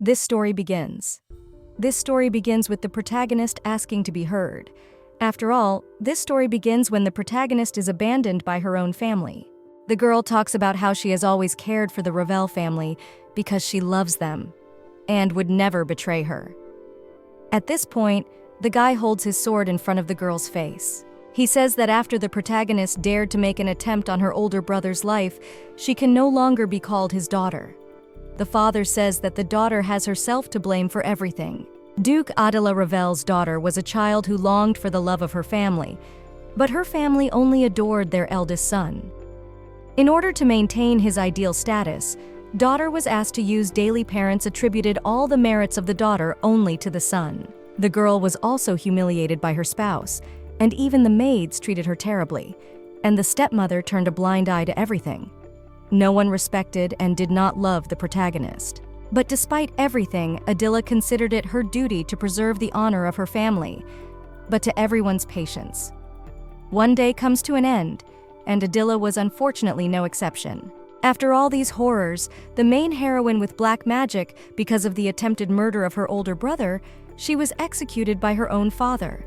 This story begins. This story begins with the protagonist asking to be heard. After all, this story begins when the protagonist is abandoned by her own family. The girl talks about how she has always cared for the Ravel family because she loves them and would never betray her. At this point, the guy holds his sword in front of the girl's face. He says that after the protagonist dared to make an attempt on her older brother's life, she can no longer be called his daughter. The father says that the daughter has herself to blame for everything. Duke Adela Ravel's daughter was a child who longed for the love of her family, but her family only adored their eldest son. In order to maintain his ideal status, daughter was asked to use daily parents attributed all the merits of the daughter only to the son. The girl was also humiliated by her spouse, and even the maids treated her terribly, and the stepmother turned a blind eye to everything. No one respected and did not love the protagonist. But despite everything, Adela considered it her duty to preserve the honor of her family, but to everyone's patience. One day comes to an end, and Adela was unfortunately no exception. After all these horrors, the main heroine with black magic, because of the attempted murder of her older brother, she was executed by her own father.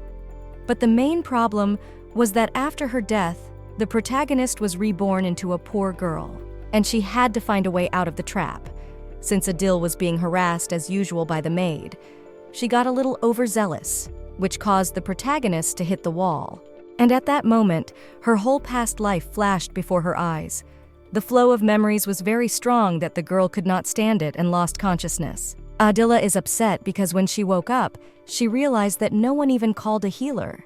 But the main problem was that after her death, the protagonist was reborn into a poor girl, and she had to find a way out of the trap. Since Adele was being harassed as usual by the maid, she got a little overzealous, which caused the protagonist to hit the wall. And at that moment, her whole past life flashed before her eyes. The flow of memories was very strong that the girl could not stand it and lost consciousness. Adela is upset because when she woke up, she realized that no one even called a healer.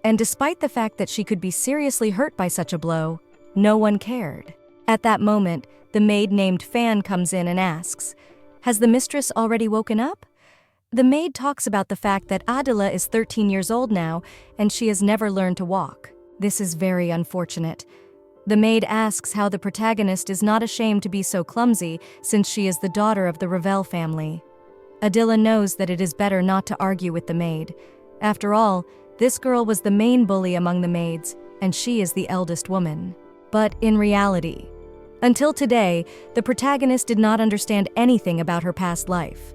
And despite the fact that she could be seriously hurt by such a blow, no one cared. At that moment, the maid named Fan comes in and asks, "Has the mistress already woken up?" The maid talks about the fact that Adela is 13 years old now and she has never learned to walk. This is very unfortunate. The maid asks how the protagonist is not ashamed to be so clumsy since she is the daughter of the Ravel family. Adela knows that it is better not to argue with the maid. After all, this girl was the main bully among the maids, and she is the eldest woman. But in reality, until today, the protagonist did not understand anything about her past life.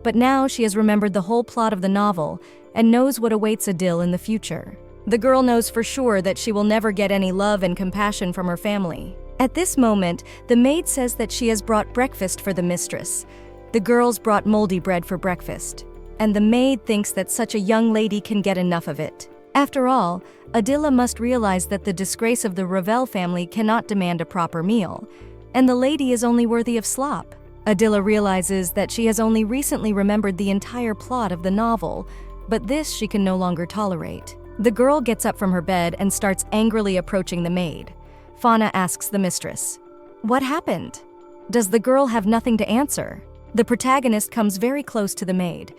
But now she has remembered the whole plot of the novel and knows what awaits Adele in the future. The girl knows for sure that she will never get any love and compassion from her family. At this moment, the maid says that she has brought breakfast for the mistress. The girls brought moldy bread for breakfast, and the maid thinks that such a young lady can get enough of it. After all, Adela must realize that the disgrace of the Ravel family cannot demand a proper meal, and the lady is only worthy of slop. Adela realizes that she has only recently remembered the entire plot of the novel, but this she can no longer tolerate. The girl gets up from her bed and starts angrily approaching the maid. Fauna asks the mistress, "What happened?" Does the girl have nothing to answer? The protagonist comes very close to the maid,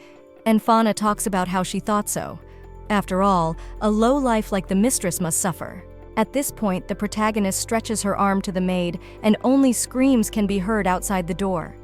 and Fauna talks about how she thought so. After all, a low life like the mistress must suffer. At this point, the protagonist stretches her arm to the maid, and only screams can be heard outside the door.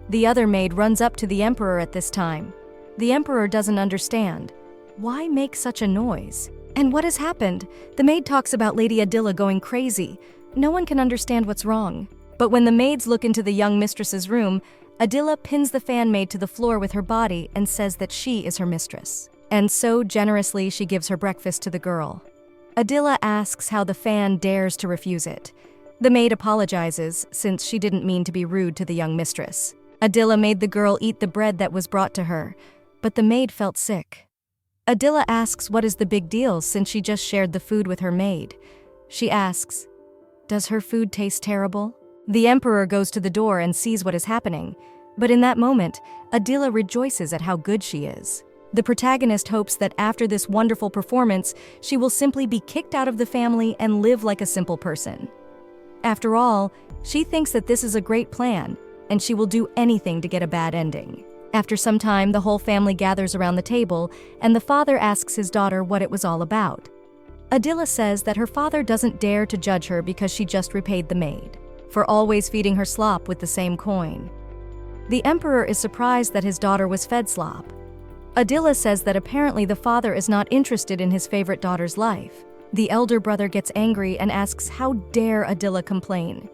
The other maid runs up to the emperor at this time. The emperor doesn't understand. Why make such a noise? And what has happened? The maid talks about Lady Adela going crazy. No one can understand what's wrong. But when the maids look into the young mistress's room, Adela pins the fan maid to the floor with her body and says that she is her mistress. And so generously she gives her breakfast to the girl. Adela asks how the fan dares to refuse it. The maid apologizes, since she didn't mean to be rude to the young mistress. Adela made the girl eat the bread that was brought to her, but the maid felt sick. Adela asks what is the big deal since she just shared the food with her maid. She asks, "Does her food taste terrible?" The emperor goes to the door and sees what is happening, but in that moment, Adela rejoices at how good she is. The protagonist hopes that after this wonderful performance, she will simply be kicked out of the family and live like a simple person. After all, she thinks that this is a great plan, and she will do anything to get a bad ending. After some time, the whole family gathers around the table, and the father asks his daughter what it was all about. Adela says that her father doesn't dare to judge her because she just repaid the maid for always feeding her slop with the same coin. The emperor is surprised that his daughter was fed slop. Adela says that apparently the father is not interested in his favorite daughter's life. The elder brother gets angry and asks how dare Adela complain.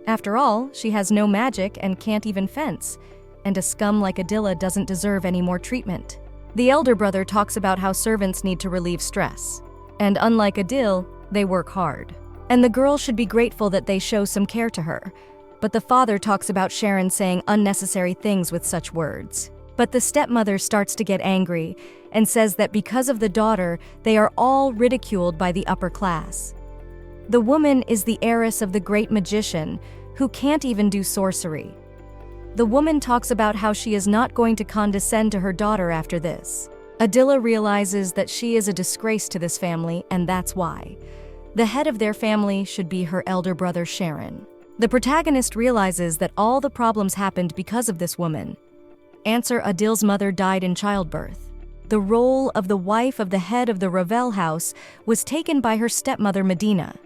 After all, she has no magic and can't even fence. and a scum like Adela doesn't deserve any more treatment. The elder brother talks about how servants need to relieve stress, and unlike Adil, they work hard. And the girl should be grateful that they show some care to her. But the father talks about Sharon saying unnecessary things with such words. But the stepmother starts to get angry and says that because of the daughter, they are all ridiculed by the upper class. The woman is the heiress of the great magician who can't even do sorcery. The woman talks about how she is not going to condescend to her daughter after this. Adela realizes that she is a disgrace to this family, and that's why. The head of their family should be her elder brother Sharon. The protagonist realizes that all the problems happened because of this woman. Answer: Adil's mother died in childbirth. The role of the wife of the head of the Ravel house was taken by her stepmother Medina.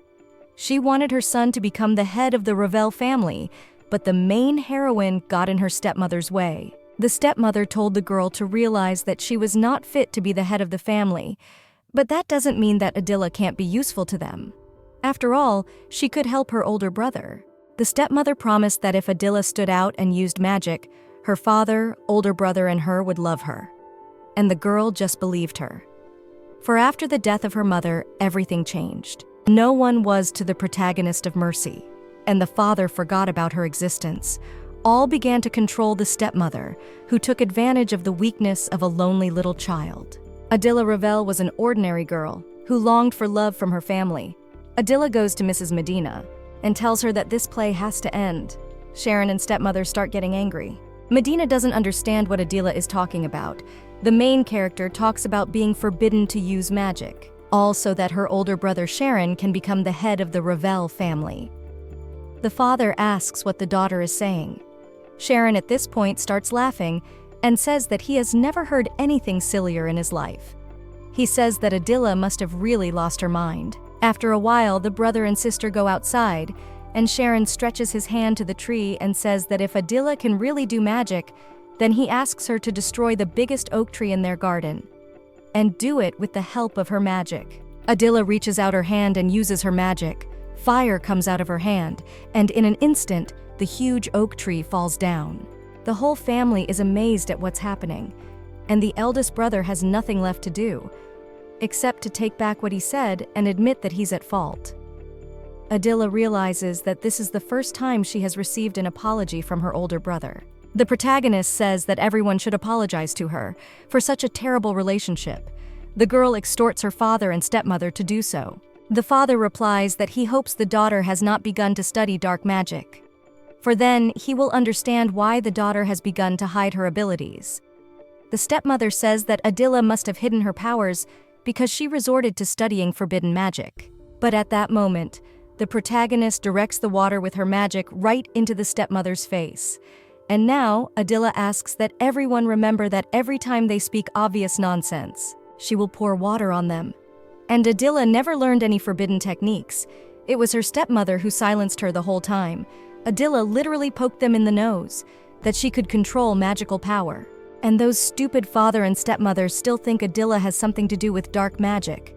She wanted her son to become the head of the Ravel family, but the main heroine got in her stepmother's way. The stepmother told the girl to realize that she was not fit to be the head of the family, but that doesn't mean that Adela can't be useful to them. After all, she could help her older brother. The stepmother promised that if Adela stood out and used magic, her father, older brother, and her would love her. And the girl just believed her. For after the death of her mother, everything changed. No one was to the protagonist of mercy, and the father forgot about her existence. All began to control the stepmother, who took advantage of the weakness of a lonely little child. Adela Ravel was an ordinary girl who longed for love from her family. Adela goes to Mrs. Medina and tells her that this play has to end. Sharon and stepmother start getting angry. Medina doesn't understand what Adela is talking about. The main character talks about being forbidden to use magic, all so that her older brother Sharon can become the head of the Ravel family. The father asks what the daughter is saying. Sharon at this point starts laughing and says that he has never heard anything sillier in his life. He says that Adela must have really lost her mind. After a while, the brother and sister go outside, and Sharon stretches his hand to the tree and says that if Adela can really do magic, then he asks her to destroy the biggest oak tree in their garden, and do it with the help of her magic. Adela reaches out her hand and uses her magic. Fire comes out of her hand, and in an instant, the huge oak tree falls down. The whole family is amazed at what's happening, and the eldest brother has nothing left to do, except to take back what he said and admit that he's at fault. Adela realizes that this is the first time she has received an apology from her older brother. The protagonist says that everyone should apologize to her for such a terrible relationship. The girl extorts her father and stepmother to do so. The father replies that he hopes the daughter has not begun to study dark magic, for then he will understand why the daughter has begun to hide her abilities. The stepmother says that Adela must have hidden her powers because she resorted to studying forbidden magic. But at that moment, the protagonist directs the water with her magic right into the stepmother's face. And now, Adela asks that everyone remember that every time they speak obvious nonsense, she will pour water on them. And Adela never learned any forbidden techniques. It was her stepmother who silenced her the whole time. Adela literally poked them in the nose, that she could control magical power. And those stupid father and stepmother still think Adela has something to do with dark magic.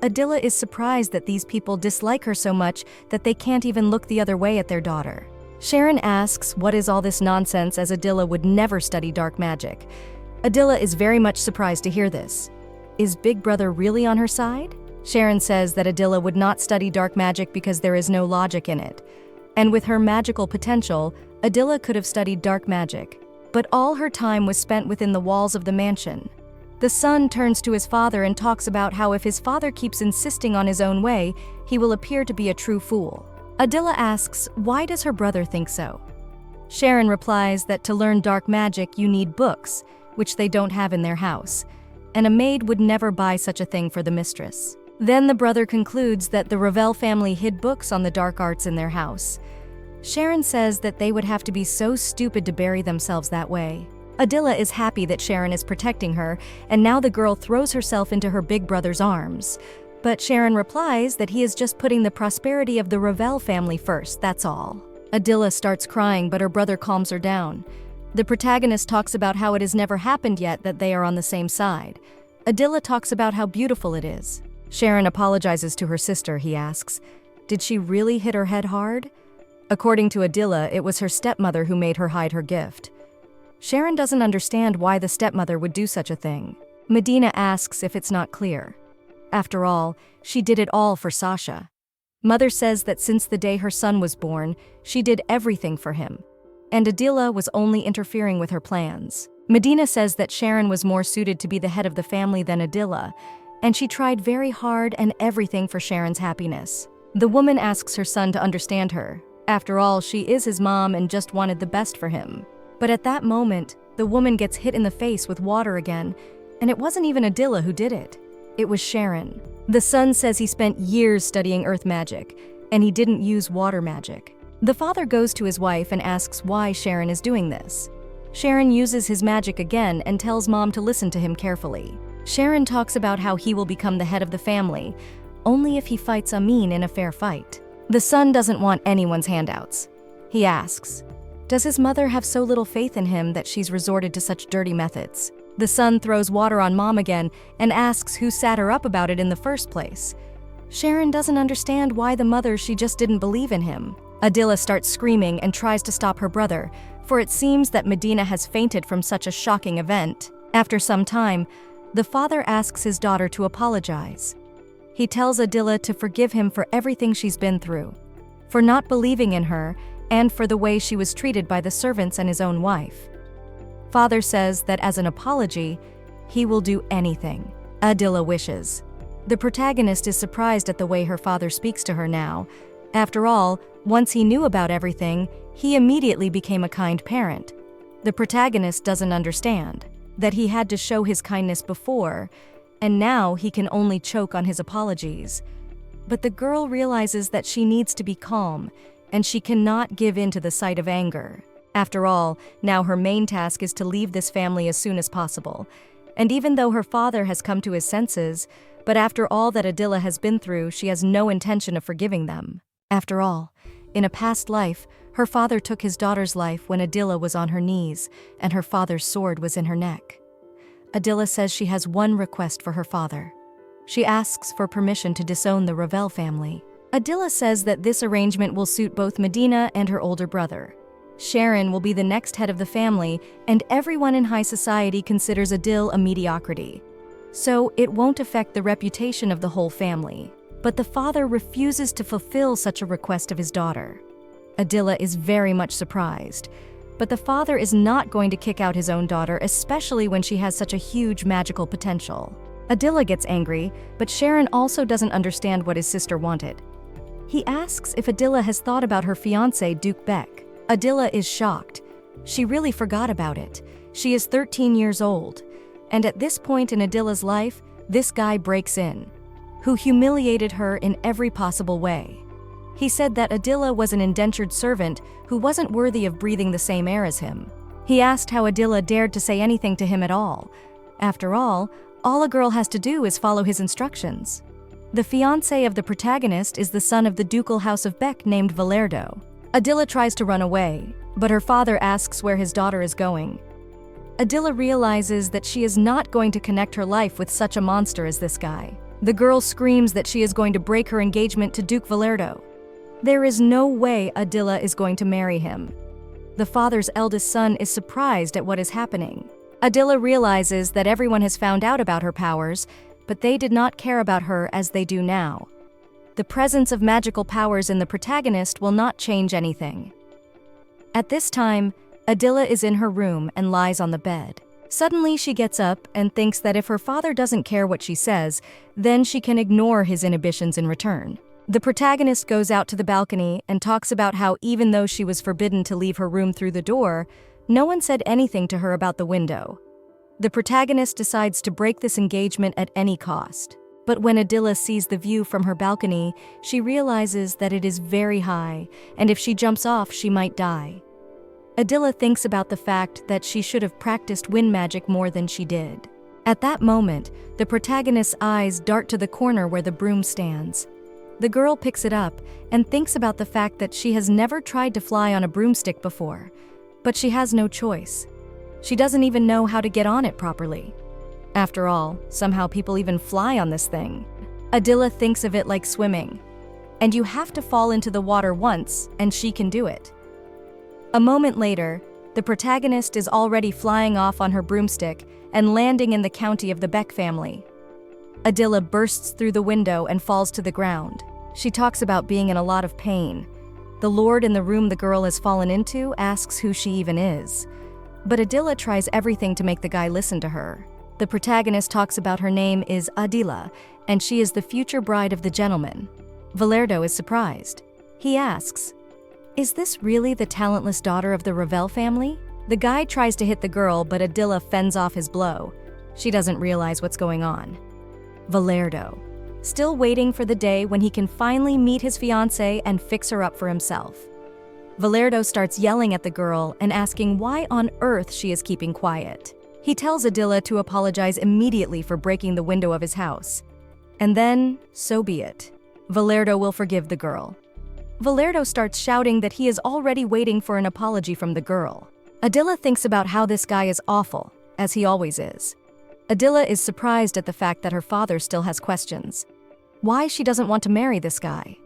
Adela is surprised that these people dislike her so much that they can't even look the other way at their daughter. Sharon asks what is all this nonsense, as Adela would never study dark magic. Adela is very much surprised to hear this. Is Big Brother really on her side? Sharon says that Adela would not study dark magic because there is no logic in it. And with her magical potential, Adela could have studied dark magic. But all her time was spent within the walls of the mansion. The son turns to his father and talks about how if his father keeps insisting on his own way, he will appear to be a true fool. Adela asks, why does her brother think so? Sharon replies that to learn dark magic you need books, which they don't have in their house, and a maid would never buy such a thing for the mistress. Then the brother concludes that the Ravel family hid books on the dark arts in their house. Sharon says that they would have to be so stupid to bury themselves that way. Adela is happy that Sharon is protecting her, and now the girl throws herself into her big brother's arms. But Sharon replies that he is just putting the prosperity of the Ravel family first, that's all. Adela starts crying, but her brother calms her down. The protagonist talks about how it has never happened yet that they are on the same side. Adela talks about how beautiful it is. Sharon apologizes to her sister, he asks. Did she really hit her head hard? According to Adela, it was her stepmother who made her hide her gift. Sharon doesn't understand why the stepmother would do such a thing. Medina asks if it's not clear. After all, she did it all for Sasha. Mother says that since the day her son was born, she did everything for him. And Adela was only interfering with her plans. Medina says that Sharon was more suited to be the head of the family than Adela, and she tried very hard and everything for Sharon's happiness. The woman asks her son to understand her. After all, she is his mom and just wanted the best for him. But at that moment, the woman gets hit in the face with water again, and it wasn't even Adela who did it. It was Sharon. The son says he spent years studying earth magic, and he didn't use water magic. The father goes to his wife and asks why Sharon is doing this. Sharon uses his magic again and tells mom to listen to him carefully. Sharon talks about how he will become the head of the family, only if he fights Amin in a fair fight. The son doesn't want anyone's handouts. He asks, does his mother have so little faith in him that she's resorted to such dirty methods? The son throws water on mom again and asks who sat her up about it in the first place. Sharon doesn't understand why the mother she just didn't believe in him. Adela starts screaming and tries to stop her brother, for it seems that Medina has fainted from such a shocking event. After some time, the father asks his daughter to apologize. He tells Adela to forgive him for everything she's been through, for not believing in her, and for the way she was treated by the servants and his own wife. Father says that as an apology, he will do anything. Adela wishes. The protagonist is surprised at the way her father speaks to her now. After all, once he knew about everything, he immediately became a kind parent. The protagonist doesn't understand that he had to show his kindness before, and now he can only choke on his apologies. But the girl realizes that she needs to be calm, and she cannot give in to the sight of anger. After all, now her main task is to leave this family as soon as possible. And even though her father has come to his senses, but after all that Adela has been through, she has no intention of forgiving them. After all, in a past life, her father took his daughter's life when Adela was on her knees, and her father's sword was in her neck. Adela says she has one request for her father. She asks for permission to disown the Ravel family. Adela says that this arrangement will suit both Medina and her older brother. Sharon will be the next head of the family, and everyone in high society considers Adil a mediocrity. So it won't affect the reputation of the whole family. But the father refuses to fulfill such a request of his daughter. Adela is very much surprised, but the father is not going to kick out his own daughter, especially when she has such a huge magical potential. Adela gets angry, but Sharon also doesn't understand what his sister wanted. He asks if Adela has thought about her fiance, Duke Beck. Adela is shocked. She really forgot about it. She is 13 years old, and at this point in Adila's life, this guy breaks in, who humiliated her in every possible way. He said that Adela was an indentured servant who wasn't worthy of breathing the same air as him. He asked how Adela dared to say anything to him at all. After all a girl has to do is follow his instructions. The fiancé of the protagonist is the son of the ducal house of Beck named Valero. Adela tries to run away, but her father asks where his daughter is going. Adela realizes that she is not going to connect her life with such a monster as this guy. The girl screams that she is going to break her engagement to Duke Valero. There is no way Adela is going to marry him. The father's eldest son is surprised at what is happening. Adela realizes that everyone has found out about her powers, but they did not care about her as they do now. The presence of magical powers in the protagonist will not change anything. At this time, Adela is in her room and lies on the bed. Suddenly, she gets up and thinks that if her father doesn't care what she says, then she can ignore his inhibitions in return. The protagonist goes out to the balcony and talks about how even though she was forbidden to leave her room through the door, no one said anything to her about the window. The protagonist decides to break this engagement at any cost. But when Adela sees the view from her balcony, she realizes that it is very high, and if she jumps off, she might die. Adela thinks about the fact that she should have practiced wind magic more than she did. At that moment, the protagonist's eyes dart to the corner where the broom stands. The girl picks it up and thinks about the fact that she has never tried to fly on a broomstick before, but she has no choice. She doesn't even know how to get on it properly. After all, somehow people even fly on this thing. Adela thinks of it like swimming, and you have to fall into the water once, and she can do it. A moment later, The protagonist is already flying off on her broomstick and landing in the county of the Beck family. Adela bursts through the window and falls to the ground. She talks about being in a lot of pain. The lord in the room the girl has fallen into asks who she even is. But Adela tries everything to make the guy listen to her. The protagonist talks about her name is Adela, and she is the future bride of the gentleman. Valero is surprised. He asks, "Is this really the talentless daughter of the Ravel family?" The guy tries to hit the girl, but Adela fends off his blow. She doesn't realize what's going on. Valero, still waiting for the day when he can finally meet his fiancée and fix her up for himself. Valero starts yelling at the girl and asking why on earth she is keeping quiet. He tells Adela to apologize immediately for breaking the window of his house. And then, so be it. Valero will forgive the girl. Valero starts shouting that he is already waiting for an apology from the girl. Adela thinks about how this guy is awful, as he always is. Adela is surprised at the fact that her father still has questions. Why she doesn't want to marry this guy.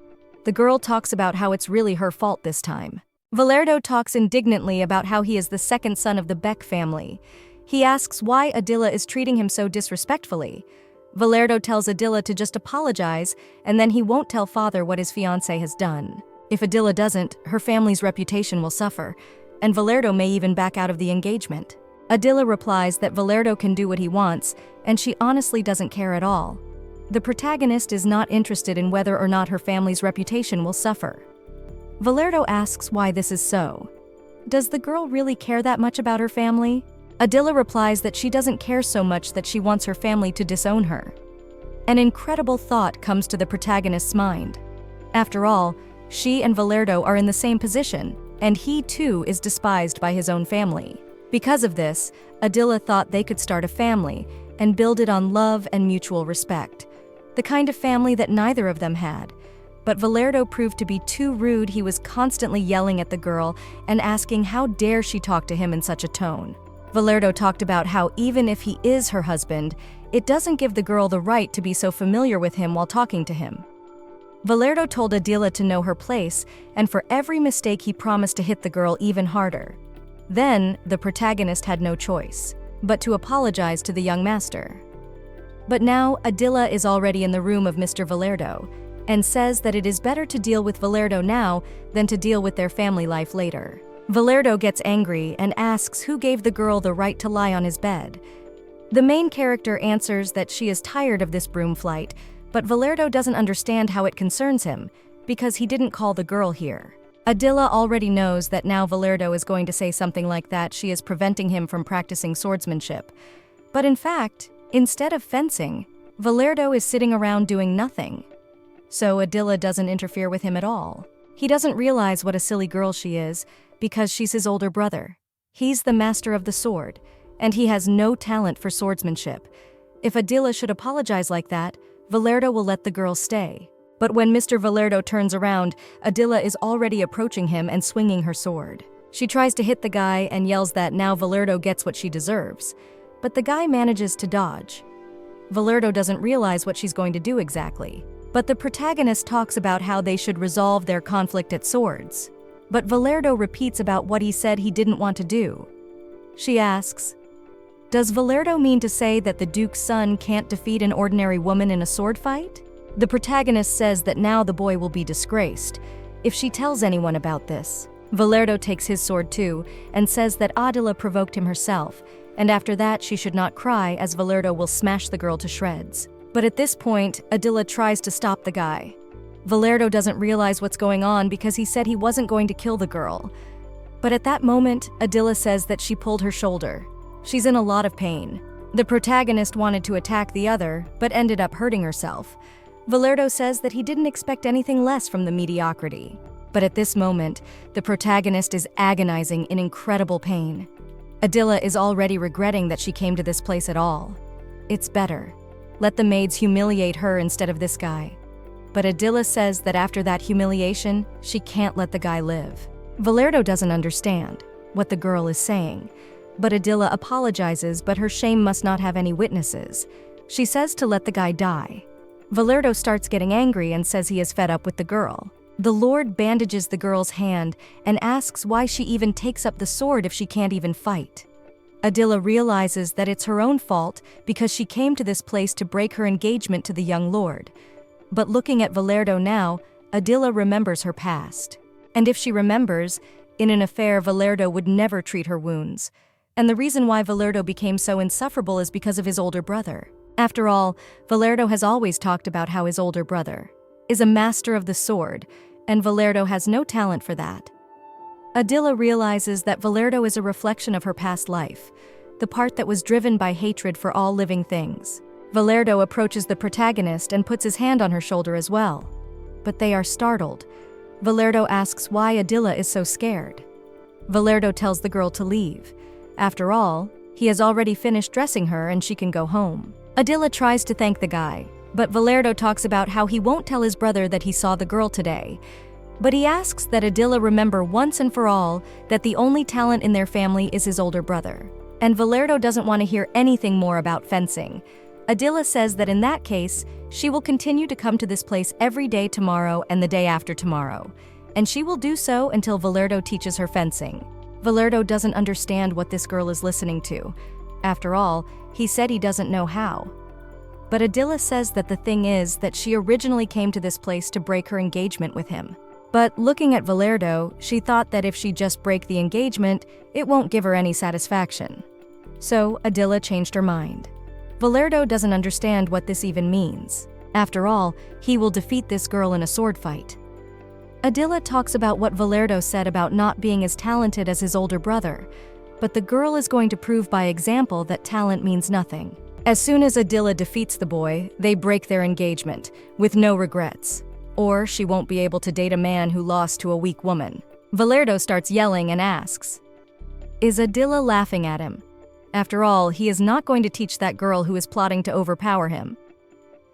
The girl talks about how it's really her fault this time. Valero talks indignantly about how he is the second son of the Beck family. He asks why Adela is treating him so disrespectfully. Valero tells Adela to just apologize, and then he won't tell father what his fiancée has done. If Adela doesn't, her family's reputation will suffer, and Valero may even back out of the engagement. Adela replies that Valero can do what he wants, and she honestly doesn't care at all. The protagonist is not interested in whether or not her family's reputation will suffer. Valero asks why this is so. Does the girl really care that much about her family? Adela replies that she doesn't care so much that she wants her family to disown her. An incredible thought comes to the protagonist's mind. After all, she and Valero are in the same position, and he too is despised by his own family. Because of this, Adela thought they could start a family and build it on love and mutual respect, the kind of family that neither of them had. But Valero proved to be too rude. He was constantly yelling at the girl and asking how dare she talk to him in such a tone. Valero talked about how even if he is her husband, it doesn't give the girl the right to be so familiar with him while talking to him. Valero told Adela to know her place, and for every mistake he promised to hit the girl even harder. Then, the protagonist had no choice but to apologize to the young master. But now, Adela is already in the room of Mr. Valero, and says that it is better to deal with Valero now than to deal with their family life later. Valero gets angry and asks who gave the girl the right to lie on his bed. The main character answers that she is tired of this broom flight, but Valero doesn't understand how it concerns him, because he didn't call the girl here. Adela already knows that now Valero is going to say something like that she is preventing him from practicing swordsmanship. But in fact, instead of fencing, Valero is sitting around doing nothing. So Adela doesn't interfere with him at all. He doesn't realize what a silly girl she is, because she's his older brother. He's the master of the sword, and he has no talent for swordsmanship. If Adela should apologize like that, Valero will let the girl stay. But when Mr. Valero turns around, Adela is already approaching him and swinging her sword. She tries to hit the guy and yells that now Valero gets what she deserves. But the guy manages to dodge. Valero doesn't realize what she's going to do exactly. But the protagonist talks about how they should resolve their conflict at swords. But Valero repeats about what he said he didn't want to do. She asks, "Does Valero mean to say that the Duke's son can't defeat an ordinary woman in a sword fight?" The protagonist says that now the boy will be disgraced if she tells anyone about this. Valero takes his sword too and says that Adela provoked him herself, and after that she should not cry as Valero will smash the girl to shreds. But at this point, Adela tries to stop the guy. Valero doesn't realize what's going on because he said he wasn't going to kill the girl. But at that moment, Adela says that she pulled her shoulder. She's in a lot of pain. The protagonist wanted to attack the other, but ended up hurting herself. Valero says that he didn't expect anything less from the mediocrity. But at this moment, the protagonist is agonizing in incredible pain. Adela is already regretting that she came to this place at all. It's better. Let the maids humiliate her instead of this guy. But Adela says that after that humiliation, she can't let the guy live. Valero doesn't understand what the girl is saying. But Adela apologizes, but her shame must not have any witnesses. She says to let the guy die. Valero starts getting angry and says he is fed up with the girl. The Lord bandages the girl's hand and asks why she even takes up the sword if she can't even fight. Adela realizes that it's her own fault because she came to this place to break her engagement to the young lord. But looking at Valero now, Adela remembers her past. And if she remembers, in an affair Valero would never treat her wounds. And the reason why Valero became so insufferable is because of his older brother. After all, Valero has always talked about how his older brother is a master of the sword, and Valero has no talent for that. Adela realizes that Valero is a reflection of her past life, the part that was driven by hatred for all living things. Valero approaches the protagonist and puts his hand on her shoulder as well. But they are startled. Valero asks why Adela is so scared. Valero tells the girl to leave. After all, he has already finished dressing her and she can go home. Adela tries to thank the guy, but Valero talks about how he won't tell his brother that he saw the girl today. But he asks that Adela remember once and for all that the only talent in their family is his older brother. And Valero doesn't want to hear anything more about fencing. Adela says that in that case, she will continue to come to this place every day tomorrow and the day after tomorrow. And she will do so until Valero teaches her fencing. Valero doesn't understand what this girl is listening to. After all, he said he doesn't know how. But Adela says that the thing is that she originally came to this place to break her engagement with him. But looking at Valero, she thought that if she just break the engagement, it won't give her any satisfaction. So Adela changed her mind. Valero doesn't understand what this even means. After all, he will defeat this girl in a sword fight. Adela talks about what Valero said about not being as talented as his older brother, but the girl is going to prove by example that talent means nothing. As soon as Adela defeats the boy, they break their engagement, with no regrets. Or she won't be able to date a man who lost to a weak woman. Valero starts yelling and asks, "Is Adela laughing at him?" After all, he is not going to teach that girl who is plotting to overpower him.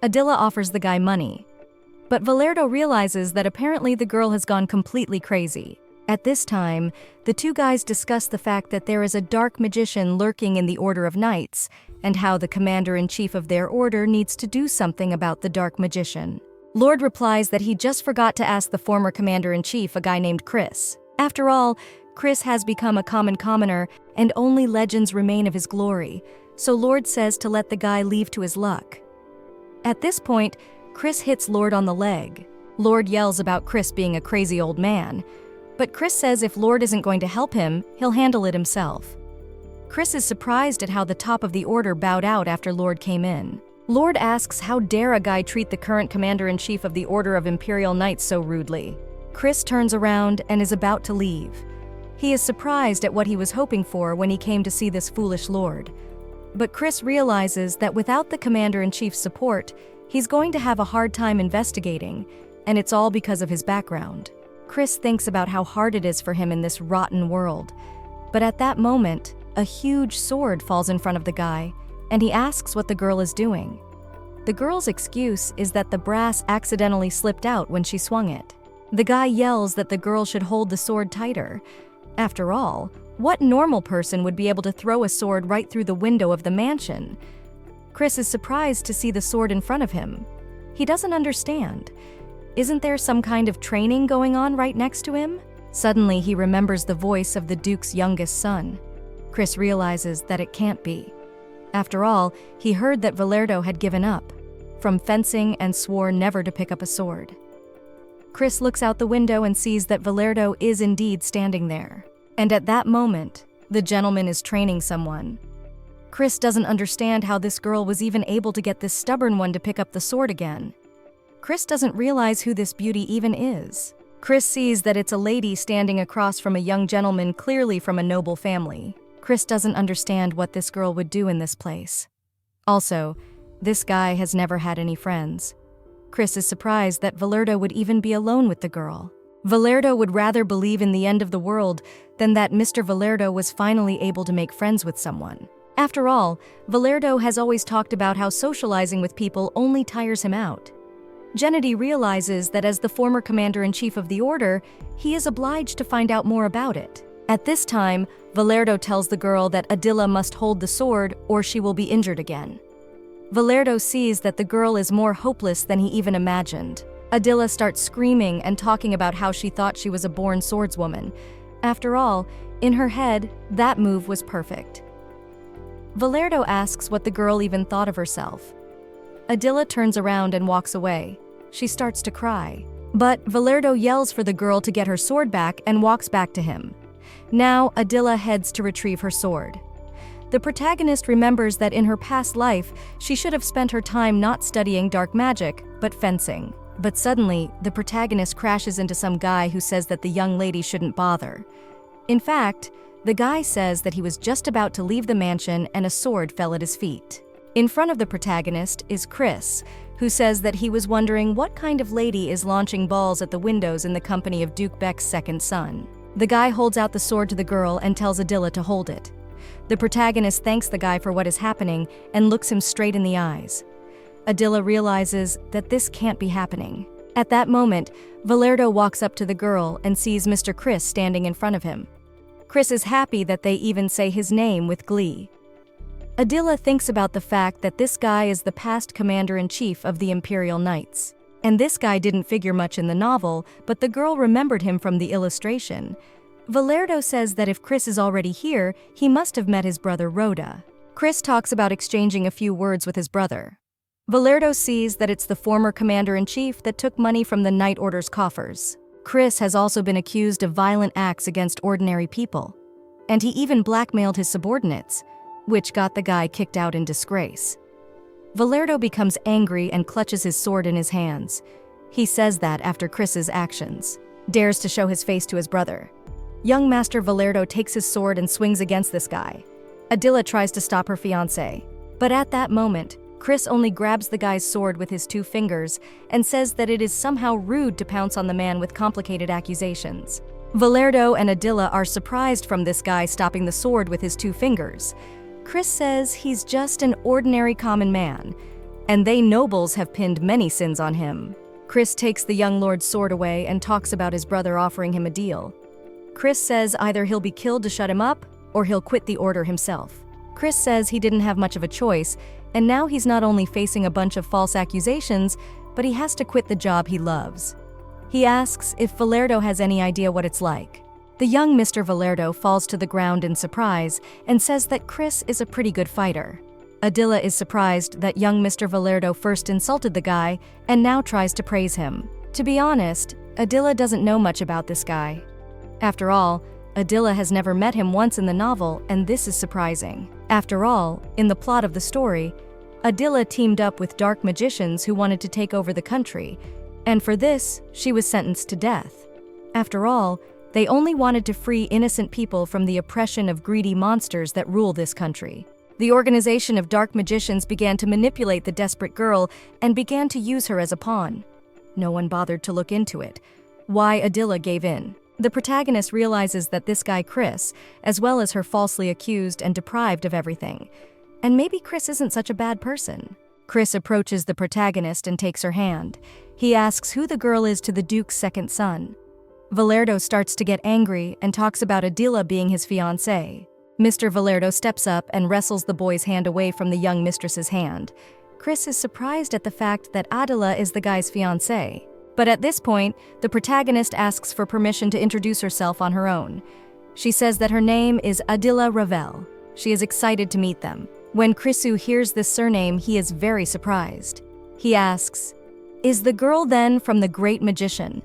Adela offers the guy money. But Valero realizes that apparently the girl has gone completely crazy. At this time, the two guys discuss the fact that there is a dark magician lurking in the Order of Knights, and how the commander-in-chief of their order needs to do something about the dark magician. Lord replies that he just forgot to ask the former commander-in-chief, a guy named Chris. After all, Chris has become a common commoner, and only legends remain of his glory, so Lord says to let the guy leave to his luck. At this point, Chris hits Lord on the leg. Lord yells about Chris being a crazy old man, but Chris says if Lord isn't going to help him, he'll handle it himself. Chris is surprised at how the top of the order bowed out after Lord came in. Lord asks how dare a guy treat the current commander-in-chief of the Order of Imperial Knights so rudely. Chris turns around and is about to leave. He is surprised at what he was hoping for when he came to see this foolish Lord. But Chris realizes that without the commander-in-chief's support, he's going to have a hard time investigating, and it's all because of his background. Chris thinks about how hard it is for him in this rotten world. But at that moment, a huge sword falls in front of the guy, and he asks what the girl is doing. The girl's excuse is that the brass accidentally slipped out when she swung it. The guy yells that the girl should hold the sword tighter. After all, what normal person would be able to throw a sword right through the window of the mansion? Chris is surprised to see the sword in front of him. He doesn't understand. Isn't there some kind of training going on right next to him? Suddenly, he remembers the voice of the Duke's youngest son. Chris realizes that it can't be. After all, he heard that Valero had given up from fencing and swore never to pick up a sword. Chris looks out the window and sees that Valero is indeed standing there. And at that moment, the gentleman is training someone. Chris doesn't understand how this girl was even able to get this stubborn one to pick up the sword again. Chris doesn't realize who this beauty even is. Chris sees that it's a lady standing across from a young gentleman clearly from a noble family. Chris doesn't understand what this girl would do in this place. Also, this guy has never had any friends. Chris is surprised that Valero would even be alone with the girl. Valero would rather believe in the end of the world than that Mr. Valero was finally able to make friends with someone. After all, Valero has always talked about how socializing with people only tires him out. Gennady realizes that as the former commander-in-chief of the order, he is obliged to find out more about it. At this time, Valero tells the girl that Adela must hold the sword or she will be injured again. Valero sees that the girl is more hopeless than he even imagined. Adela starts screaming and talking about how she thought she was a born swordswoman. After all, in her head, that move was perfect. Valero asks what the girl even thought of herself. Adela turns around and walks away. She starts to cry. But Valero yells for the girl to get her sword back and walks back to him. Now, Adela heads to retrieve her sword. The protagonist remembers that in her past life, she should have spent her time not studying dark magic, but fencing. But suddenly, the protagonist crashes into some guy who says that the young lady shouldn't bother. In fact, the guy says that he was just about to leave the mansion and a sword fell at his feet. In front of the protagonist is Chris, who says that he was wondering what kind of lady is launching balls at the windows in the company of Duke Beck's second son. The guy holds out the sword to the girl and tells Adela to hold it. The protagonist thanks the guy for what is happening and looks him straight in the eyes. Adela realizes that this can't be happening. At that moment, Valero walks up to the girl and sees Mr. Chris standing in front of him. Chris is happy that they even say his name with glee. Adela thinks about the fact that this guy is the past commander-in-chief of the Imperial Knights. And this guy didn't figure much in the novel, but the girl remembered him from the illustration. Valero says that if Chris is already here, he must have met his brother Rhoda. Chris talks about exchanging a few words with his brother. Valero sees that it's the former commander-in-chief that took money from the Night Order's coffers. Chris has also been accused of violent acts against ordinary people. And he even blackmailed his subordinates, which got the guy kicked out in disgrace. Valero becomes angry and clutches his sword in his hands. He says that after Chris's actions, dares to show his face to his brother. Young Master Valero takes his sword and swings against this guy. Adela tries to stop her fiancé, but at that moment, Chris only grabs the guy's sword with his 2 fingers and says that it is somehow rude to pounce on the man with complicated accusations. Valero and Adela are surprised from this guy stopping the sword with his 2 fingers. Chris says he's just an ordinary common man, and they nobles have pinned many sins on him. Chris takes the young lord's sword away and talks about his brother offering him a deal. Chris says either he'll be killed to shut him up, or he'll quit the order himself. Chris says he didn't have much of a choice, and now he's not only facing a bunch of false accusations, but he has to quit the job he loves. He asks if Valero has any idea what it's like. The young Mr. Valero falls to the ground in surprise and says that Chris is a pretty good fighter. Adela is surprised that young Mr. Valero first insulted the guy and now tries to praise him. To be honest, Adela doesn't know much about this guy. After all, Adela has never met him once in the novel, and this is surprising. After all, in the plot of the story, Adela teamed up with dark magicians who wanted to take over the country, and for this, she was sentenced to death. After all, they only wanted to free innocent people from the oppression of greedy monsters that rule this country. The organization of dark magicians began to manipulate the desperate girl and began to use her as a pawn. No one bothered to look into it. Why Adela gave in. The protagonist realizes that this guy Chris, as well as her falsely accused and deprived of everything. And maybe Chris isn't such a bad person. Chris approaches the protagonist and takes her hand. He asks who the girl is to the Duke's second son. Valero starts to get angry and talks about Adela being his fiancée. Mr. Valero steps up and wrestles the boy's hand away from the young mistress's hand. Chris is surprised at the fact that Adela is the guy's fiancée. But at this point, the protagonist asks for permission to introduce herself on her own. She says that her name is Adela Ravel. She is excited to meet them. When Chrisu hears this surname, he is very surprised. He asks, "Is the girl then from the great magician?"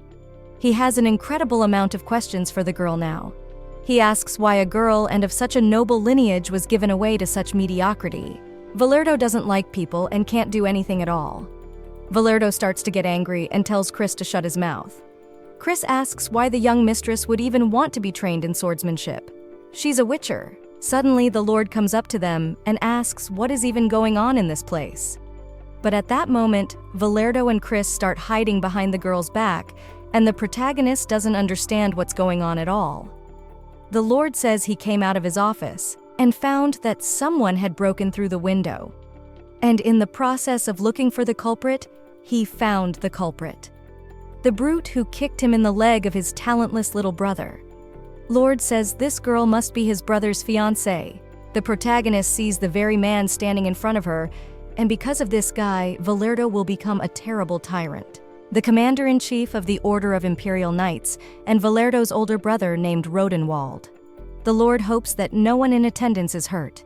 He has an incredible amount of questions for the girl now. He asks why a girl and of such a noble lineage was given away to such mediocrity. Valero doesn't like people and can't do anything at all. Valero starts to get angry and tells Chris to shut his mouth. Chris asks why the young mistress would even want to be trained in swordsmanship. She's a witcher. Suddenly, the Lord comes up to them and asks what is even going on in this place. But at that moment, Valero and Chris start hiding behind the girl's back, and the protagonist doesn't understand what's going on at all. The Lord says he came out of his office and found that someone had broken through the window. And in the process of looking for the culprit, he found the culprit. The brute who kicked him in the leg of his talentless little brother. Lord says this girl must be his brother's fiancée. The protagonist sees the very man standing in front of her, and because of this guy, Valero will become a terrible tyrant. the commander-in-chief of the Order of Imperial Knights, and Valerdo's older brother named Roden Wald. The Lord hopes that no one in attendance is hurt.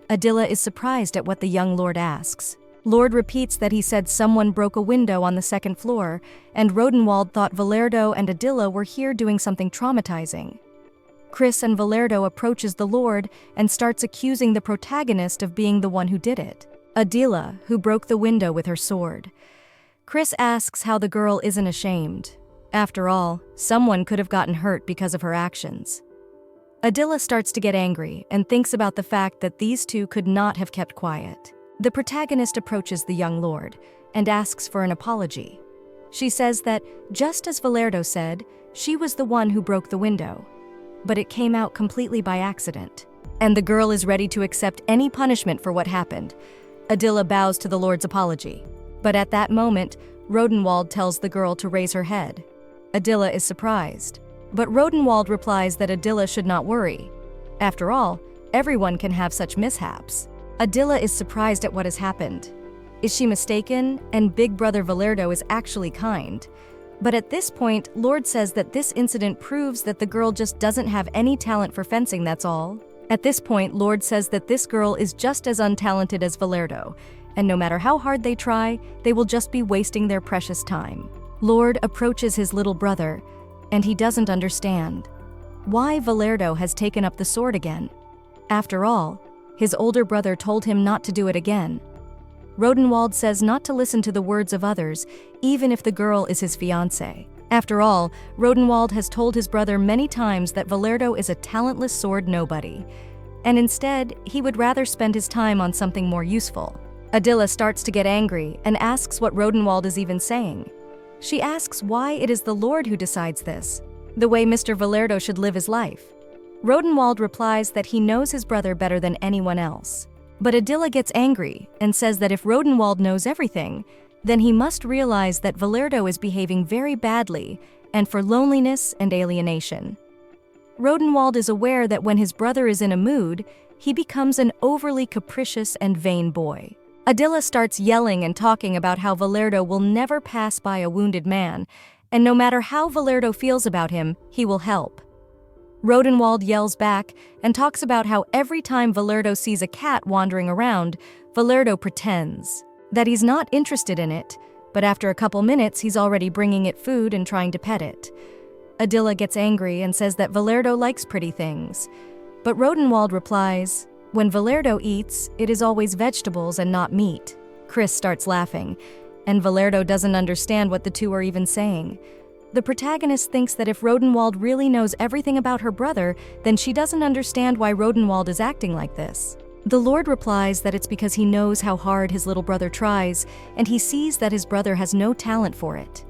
Adela is surprised at what the young lord asks. Lord repeats that he said someone broke a window on the second floor, and Rodenwald thought Valerdo and Adela were here doing something traumatizing. Chris and Valerdo approaches the Lord and starts accusing the protagonist of being the one who did it, Adela, who broke the window with her sword. Chris asks how the girl isn't ashamed. After all, someone could have gotten hurt because of her actions. Adela starts to get angry and thinks about the fact that these two could not have kept quiet. The protagonist approaches the young lord and asks for an apology. She says that, just as Valerdo said, she was the one who broke the window, but it came out completely by accident, and the girl is ready to accept any punishment for what happened. Adela bows to the lord's apology, but at that moment, Rodenwald tells the girl to raise her head. Adela is surprised, but Rodenwald replies that Adela should not worry. After all, everyone can have such mishaps. Adela is surprised at what has happened. Is she mistaken? And Big Brother Valerdo is actually kind. But at this point, Lord says that this incident proves that the girl just doesn't have any talent for fencing, that's all. At this point, Lord says that this girl is just as untalented as Valerdo, and no matter how hard they try, they will just be wasting their precious time. Lord approaches his little brother, and he doesn't understand why Valerdo has taken up the sword again. After all, his older brother told him not to do it again. Rodenwald says not to listen to the words of others, even if the girl is his fiance. After all, Rodenwald has told his brother many times that Valerdo is a talentless sword nobody, and instead, he would rather spend his time on something more useful. Adela starts to get angry and asks what Rodenwald is even saying. She asks why it is the Lord who decides this, the way Mr. Valerdo should live his life. Rodenwald replies that he knows his brother better than anyone else. But Adela gets angry and says that if Rodenwald knows everything, then he must realize that Valerdo is behaving very badly and for loneliness and alienation. Rodenwald is aware that when his brother is in a mood, he becomes an overly capricious and vain boy. Adela starts yelling and talking about how Valerdo will never pass by a wounded man, and no matter how Valerdo feels about him, he will help. Rodenwald yells back and talks about how every time Valerdo sees a cat wandering around, Valerdo pretends that he's not interested in it, but after a couple minutes he's already bringing it food and trying to pet it. Adela gets angry and says that Valerdo likes pretty things, but Rodenwald replies, when Valerdo eats, it is always vegetables and not meat. Chris starts laughing, and Valerdo doesn't understand what the two are even saying. The protagonist thinks that if Rodenwald really knows everything about her brother, then she doesn't understand why Rodenwald is acting like this. The Lord replies that it's because he knows how hard his little brother tries, and he sees that his brother has no talent for it.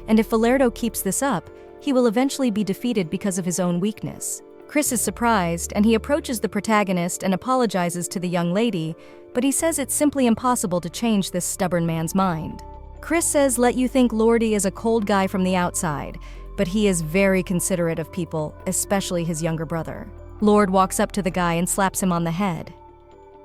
And if Valerdo keeps this up, he will eventually be defeated because of his own weakness. Chris is surprised, and he approaches the protagonist and apologizes to the young lady, but he says it's simply impossible to change this stubborn man's mind. Chris says let you think Lordy is a cold guy from the outside, but he is very considerate of people, especially his younger brother. Lord walks up to the guy and slaps him on the head.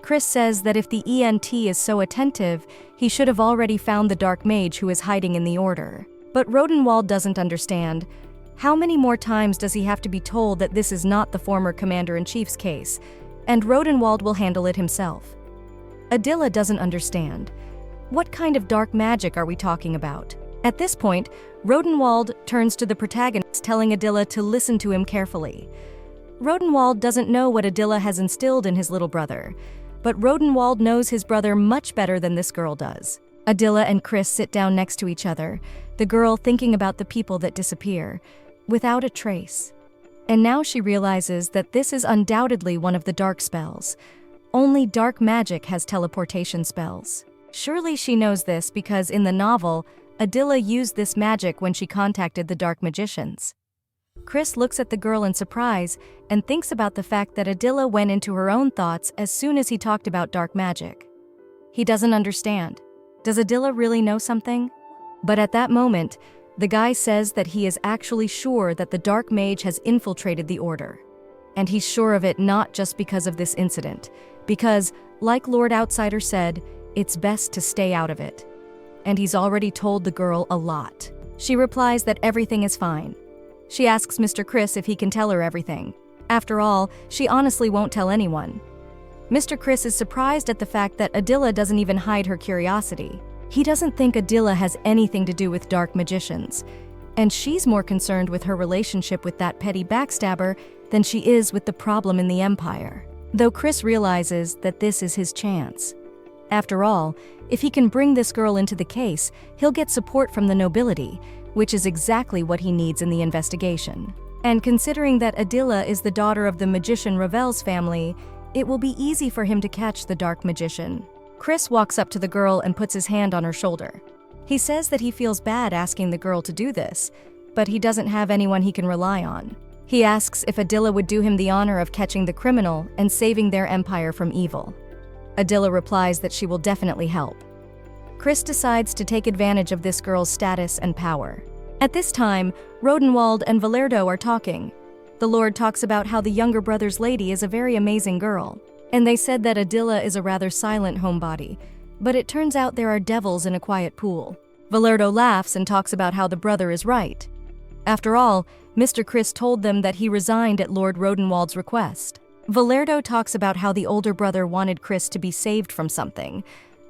Chris says that if the ENT is so attentive, he should have already found the dark mage who is hiding in the order. But Rodenwald doesn't understand. How many more times does he have to be told that this is not the former commander-in-chief's case, and Rodenwald will handle it himself? Adela doesn't understand. What kind of dark magic are we talking about? At this point, Rodenwald turns to the protagonist, telling Adela to listen to him carefully. Rodenwald doesn't know what Adela has instilled in his little brother, but Rodenwald knows his brother much better than this girl does. Adela and Chris sit down next to each other, the girl thinking about the people that disappear, without a trace. And now she realizes that this is undoubtedly one of the dark spells. Only dark magic has teleportation spells. Surely she knows this because in the novel, Adela used this magic when she contacted the dark magicians. Chris looks at the girl in surprise and thinks about the fact that Adela went into her own thoughts as soon as he talked about dark magic. He doesn't understand. Does Adela really know something? But at that moment, the guy says that he is actually sure that the dark mage has infiltrated the order. And he's sure of it not just because of this incident, because, like Lord Outsider said, it's best to stay out of it. and he's already told the girl a lot. She replies that everything is fine. She asks Mr. Chris if he can tell her everything. After all, she honestly won't tell anyone. Mr. Chris is surprised at the fact that Adela doesn't even hide her curiosity. He doesn't think Adela has anything to do with dark magicians, and she's more concerned with her relationship with that petty backstabber than she is with the problem in the Empire. Though Chris realizes that this is his chance. After all, if he can bring this girl into the case, he'll get support from the nobility, which is exactly what he needs in the investigation. And considering that Adela is the daughter of the magician Ravel's family, it will be easy for him to catch the dark magician. Chris walks up to the girl and puts his hand on her shoulder. He says that he feels bad asking the girl to do this, but he doesn't have anyone he can rely on. He asks if Adela would do him the honor of catching the criminal and saving their empire from evil. Adela replies that she will definitely help. Chris decides to take advantage of this girl's status and power. At this time, Roden, Wald, and Valero are talking. The Lord talks about how the younger brother's lady is a very amazing girl, and they said that Adela is a rather silent homebody, but it turns out there are devils in a quiet pool. Valero laughs and talks about how the brother is right. After all, Mr. Chris told them that he resigned at Lord Rodenwald's request. Valero talks about how the older brother wanted Chris to be saved from something,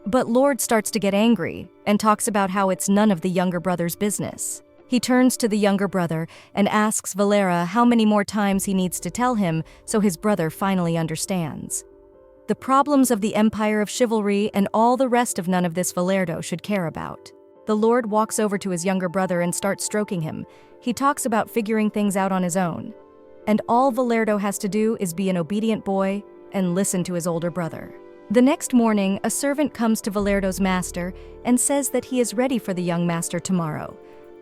but Lord starts to get angry and talks about how it's none of the younger brother's business. He turns to the younger brother and asks Valera how many more times he needs to tell him so his brother finally understands. The problems of the Empire of Chivalry and all the rest of none of this Valero should care about. The Lord walks over to his younger brother and starts stroking him. He talks about figuring things out on his own. And all Valero has to do is be an obedient boy and listen to his older brother. The next morning, a servant comes to Valero's master and says that he is ready for the young master tomorrow.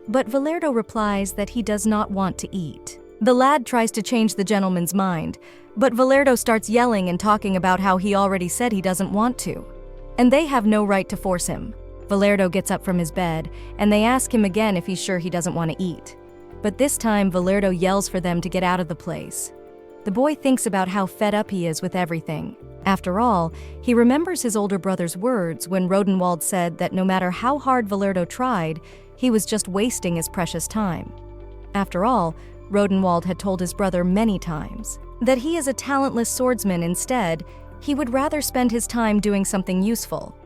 But Valero replies that he does not want to eat. The lad tries to change the gentleman's mind, but Valero starts yelling and talking about how he already said he doesn't want to. And they have no right to force him. Valero gets up from his bed, and they ask him again if he's sure he doesn't want to eat. But this time, Valero yells for them to get out of the place. The boy thinks about how fed up he is with everything. After all, he remembers his older brother's words when Rodenwald said that no matter how hard Valero tried, he was just wasting his precious time. After all, Rodenwald had told his brother many times that he is a talentless swordsman. Instead, he would rather spend his time doing something useful.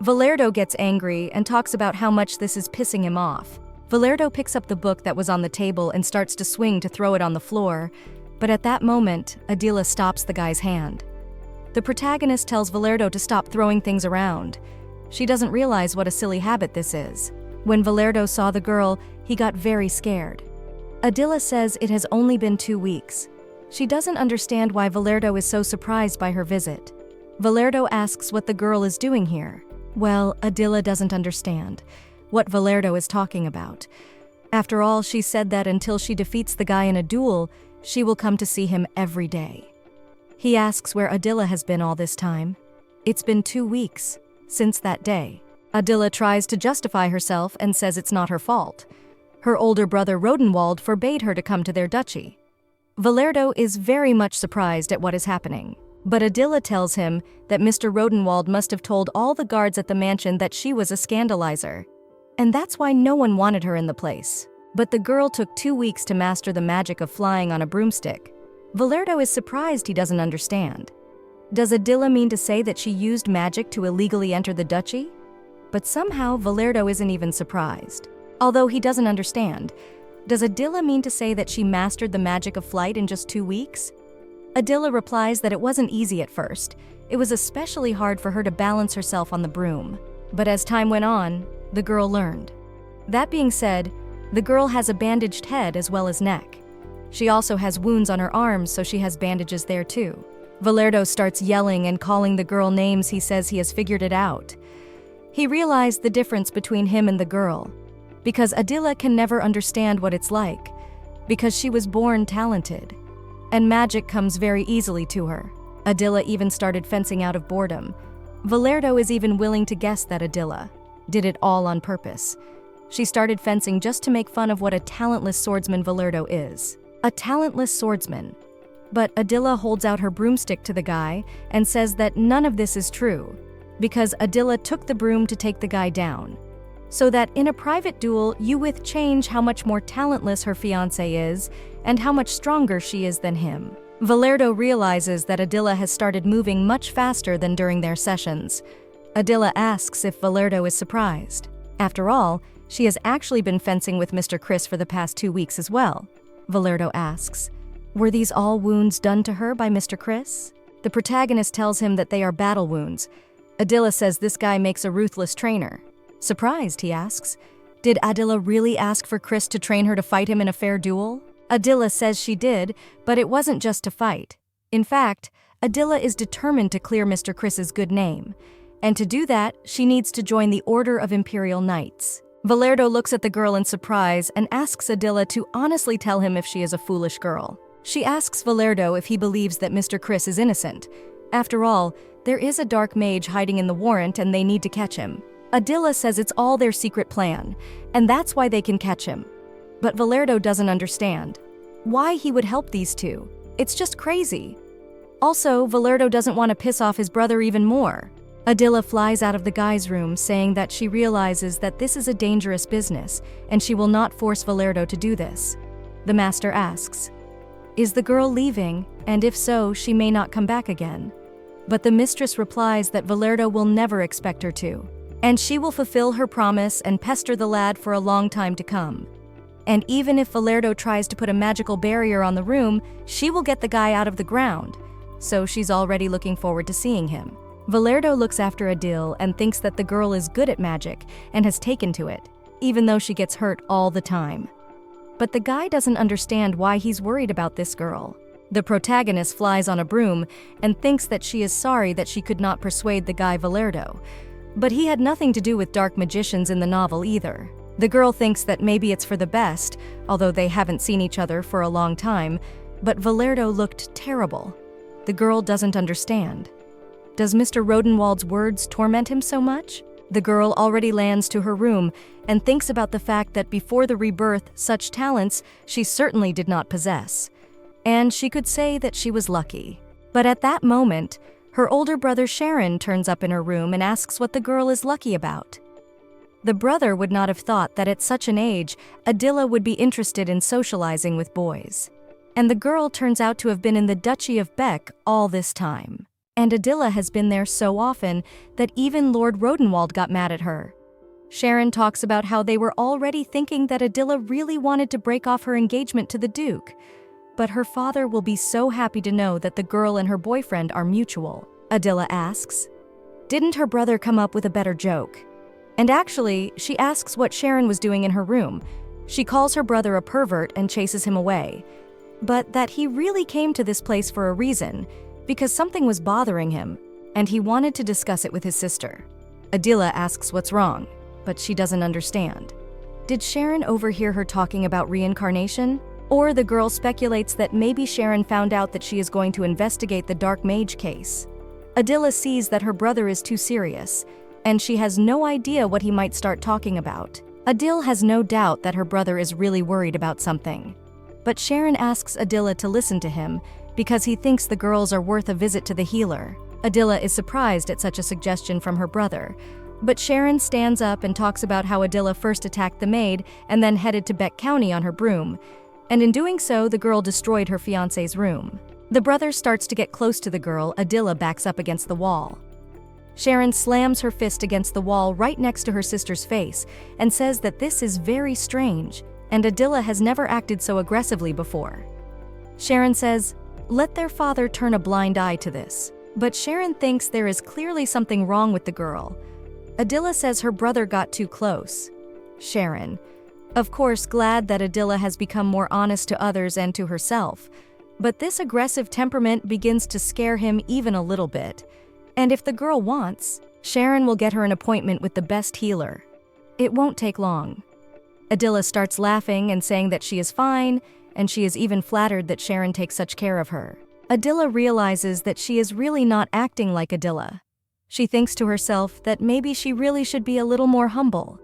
Valero gets angry and talks about how much this is pissing him off. Valero picks up the book that was on the table and starts to swing to throw it on the floor, but at that moment, Adela stops the guy's hand. The protagonist tells Valero to stop throwing things around. She doesn't realize what a silly habit this is. When Valero saw the girl, he got very scared. Adela says it has only been 2 weeks. She doesn't understand why Valero is so surprised by her visit. Valero asks what the girl is doing here. Well, Adela doesn't understand what Valero is talking about. After all, she said that until she defeats the guy in a duel, she will come to see him every day. He asks where Adela has been all this time. It's been 2 weeks since that day. Adela tries to justify herself and says it's not her fault. Her older brother Rodenwald forbade her to come to their duchy. Valero is very much surprised at what is happening, but Adela tells him that Mr. Rodenwald must have told all the guards at the mansion that she was a scandalizer, and that's why no one wanted her in the place. But the girl took 2 weeks to master the magic of flying on a broomstick. Valero is surprised he doesn't understand. Does Adela mean to say that she used magic to illegally enter the duchy? But somehow Valero isn't even surprised. Although he doesn't understand, does Adela mean to say that she mastered the magic of flight in just 2 weeks? Adela replies that it wasn't easy at first. It was especially hard for her to balance herself on the broom. But as time went on, the girl learned. That being said, the girl has a bandaged head as well as neck. She also has wounds on her arms, so she has bandages there too. Valero starts yelling and calling the girl names. He says he has figured it out. He realized the difference between him and the girl, because Adela can never understand what it's like, because she was born talented, and magic comes very easily to her. Adela even started fencing out of boredom. Valero is even willing to guess that Adela did it all on purpose. She started fencing just to make fun of what a talentless swordsman Valero is. A talentless swordsman. But Adela holds out her broomstick to the guy and says that none of this is true, because Adela took the broom to take the guy down. so that in a private duel you with change how much more talentless her fiance is and how much stronger she is than him. Valero realizes that Adela has started moving much faster than during their sessions. Adela asks if Valero is surprised. After all, she has actually been fencing with Mr. Chris for the past 2 weeks as well. Valero asks, were these all wounds done to her by Mr. Chris? The protagonist tells him that they are battle wounds. Adela says this guy makes a ruthless trainer. Surprised, he asks, did Adela really ask for Chris to train her to fight him in a fair duel? Adela says she did, but it wasn't just to fight. In fact, Adela is determined to clear Mr. Chris's good name. And to do that, she needs to join the Order of Imperial Knights. Valero looks at the girl in surprise and asks Adela to honestly tell him if she is a foolish girl. She asks Valero if he believes that Mr. Chris is innocent. After all, there is a dark mage hiding in the warrant and they need to catch him. Adela says it's all their secret plan, and that's why they can catch him. But Valero doesn't understand why he would help these two. It's just crazy. Also, Valero doesn't want to piss off his brother even more. Adela flies out of the guy's room saying that she realizes that this is a dangerous business and she will not force Valero to do this. The master asks, is the girl leaving? And if so, she may not come back again. But the mistress replies that Valero will never expect her to, and she will fulfill her promise and pester the lad for a long time to come. And even if Valero tries to put a magical barrier on the room, she will get the guy out of the ground. So she's already looking forward to seeing him. Valero looks after Adele and thinks that the girl is good at magic and has taken to it, even though she gets hurt all the time. But the guy doesn't understand why he's worried about this girl. The protagonist flies on a broom and thinks that she is sorry that she could not persuade the guy Valero. But he had nothing to do with dark magicians in the novel either. The girl thinks that maybe it's for the best, although they haven't seen each other for a long time, but Valero looked terrible. The girl doesn't understand. Does Mr. Rodenwald's words torment him so much? The girl already lands to her room and thinks about the fact that before the rebirth, such talents she certainly did not possess. And she could say that she was lucky. But at that moment, her older brother Sharon turns up in her room and asks what the girl is lucky about. The brother would not have thought that at such an age, Adela would be interested in socializing with boys. And the girl turns out to have been in the Duchy of Beck all this time. And Adela has been there so often that even Lord Rodenwald got mad at her. Sharon talks about how they were already thinking that Adela really wanted to break off her engagement to the Duke. But her father will be so happy to know that the girl and her boyfriend are mutual. Adela asks, didn't her brother come up with a better joke? And actually, she asks what Sharon was doing in her room. She calls her brother a pervert and chases him away. But that he really came to this place for a reason, because something was bothering him, and he wanted to discuss it with his sister. Adela asks what's wrong, but she doesn't understand. Did Sharon overhear her talking about reincarnation? Or the girl speculates that maybe Sharon found out that she is going to investigate the Dark Mage case. Adela sees that her brother is too serious, and she has no idea what he might start talking about. Adele has no doubt that her brother is really worried about something. But Sharon asks Adela to listen to him because he thinks the girls are worth a visit to the healer. Adela is surprised at such a suggestion from her brother, but Sharon stands up and talks about how Adela first attacked the maid and then headed to Beck County on her broom. And in doing so, the girl destroyed her fiance's room. The brother starts to get close to the girl. Adela backs up against the wall. Sharon slams her fist against the wall right next to her sister's face and says that this is very strange, and Adela has never acted so aggressively before. Sharon says, let their father turn a blind eye to this. But Sharon thinks there is clearly something wrong with the girl. Adela says her brother got too close. Sharon, of course, glad that Adela has become more honest to others and to herself, but this aggressive temperament begins to scare him even a little bit. And if the girl wants, Sharon will get her an appointment with the best healer. It won't take long. Adela starts laughing and saying that she is fine, and she is even flattered that Sharon takes such care of her. Adela realizes that she is really not acting like Adela. She thinks to herself that maybe she really should be a little more humble.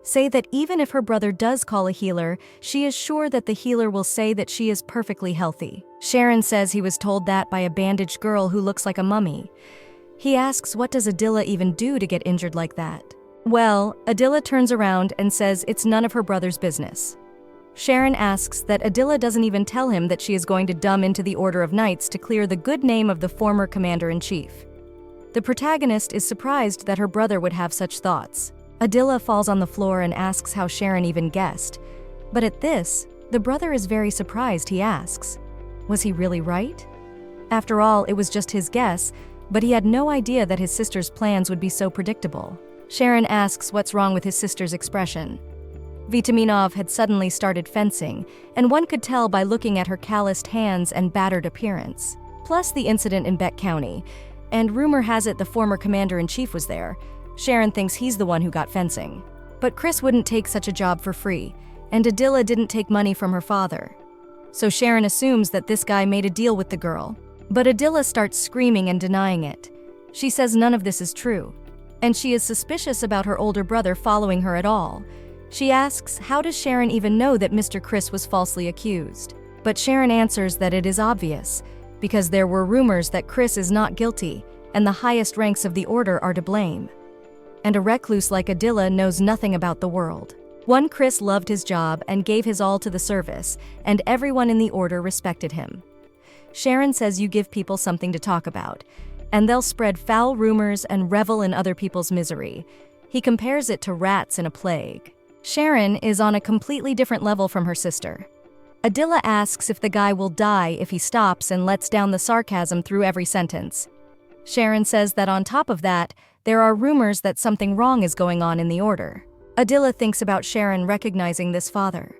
Say that even if her brother does call a healer, she is sure that the healer will say that she is perfectly healthy. Sharon says he was told that by a bandaged girl who looks like a mummy. He asks what does Adela even do to get injured like that? Well, Adela turns around and says it's none of her brother's business. Sharon asks that Adela doesn't even tell him that she is going to dumb into the Order of Knights to clear the good name of the former commander-in-chief. The protagonist is surprised that her brother would have such thoughts. Adela falls on the floor and asks how Sharon even guessed. But at this, the brother is very surprised. He asks, was he really right? After all, it was just his guess, but he had no idea that his sister's plans would be so predictable. Sharon asks what's wrong with his sister's expression. Vitaminov had suddenly started fencing, and one could tell by looking at her calloused hands and battered appearance. Plus the incident in Beck County, and rumor has it the former commander-in-chief was there. Sharon thinks he's the one who got fencing. But Chris wouldn't take such a job for free, and Adela didn't take money from her father. So Sharon assumes that this guy made a deal with the girl. But Adela starts screaming and denying it. She says none of this is true, and she is suspicious about her older brother following her at all. She asks, how does Sharon even know that Mr. Chris was falsely accused? But Sharon answers that it is obvious, because there were rumors that Chris is not guilty, and the highest ranks of the order are to blame. And a recluse like Adela knows nothing about the world. One Chris loved his job and gave his all to the service, and everyone in the order respected him. Sharon says you give people something to talk about, and they'll spread foul rumors and revel in other people's misery. He compares it to rats in a plague. Sharon is on a completely different level from her sister. Adela asks if the guy will die if he stops and lets down the sarcasm through every sentence. Sharon says that on top of that, there are rumors that something wrong is going on in the order. Adela thinks about Sharon recognizing this father.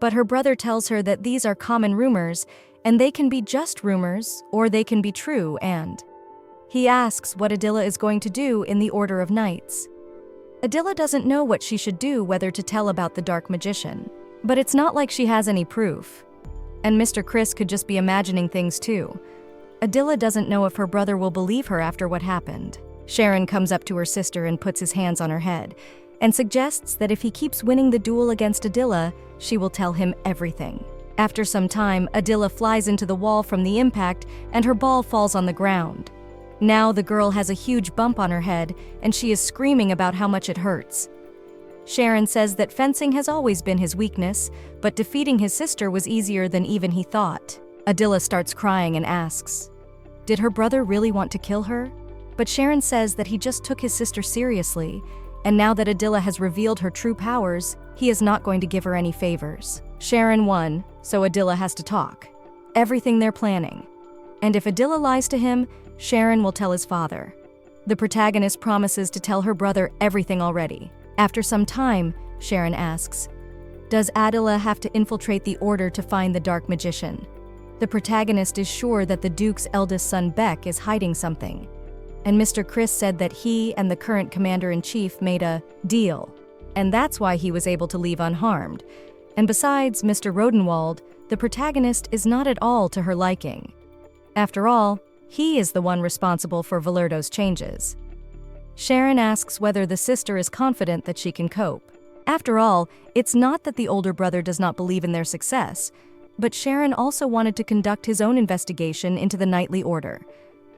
But her brother tells her that these are common rumors, and they can be just rumors, or they can be true, and he asks what Adela is going to do in the Order of Knights. Adela doesn't know what she should do, whether to tell about the Dark Magician. But it's not like she has any proof. And Mr. Chris could just be imagining things too. Adela doesn't know if her brother will believe her after what happened. Sharon comes up to her sister and puts his hands on her head, and suggests that if he keeps winning the duel against Adela, she will tell him everything. After some time, Adela flies into the wall from the impact, and her ball falls on the ground. Now the girl has a huge bump on her head, and she is screaming about how much it hurts. Sharon says that fencing has always been his weakness, but defeating his sister was easier than even he thought. Adela starts crying and asks, did her brother really want to kill her? But Sharon says that he just took his sister seriously, and now that Adela has revealed her true powers, he is not going to give her any favors. Sharon won, so Adela has to talk. Everything they're planning. And if Adela lies to him, Sharon will tell his father. The protagonist promises to tell her brother everything already. After some time, Sharon asks, does Adela have to infiltrate the order to find the Dark Magician? The protagonist is sure that the Duke's eldest son Beck is hiding something. And Mr. Chris said that he and the current commander-in-chief made a deal, and that's why he was able to leave unharmed. And besides Mr. Roden, the protagonist is not at all to her liking. After all, he is the one responsible for Valerdo's changes. Sharon asks whether the sister is confident that she can cope. After all, it's not that the older brother does not believe in their success, but Sharon also wanted to conduct his own investigation into the knightly order,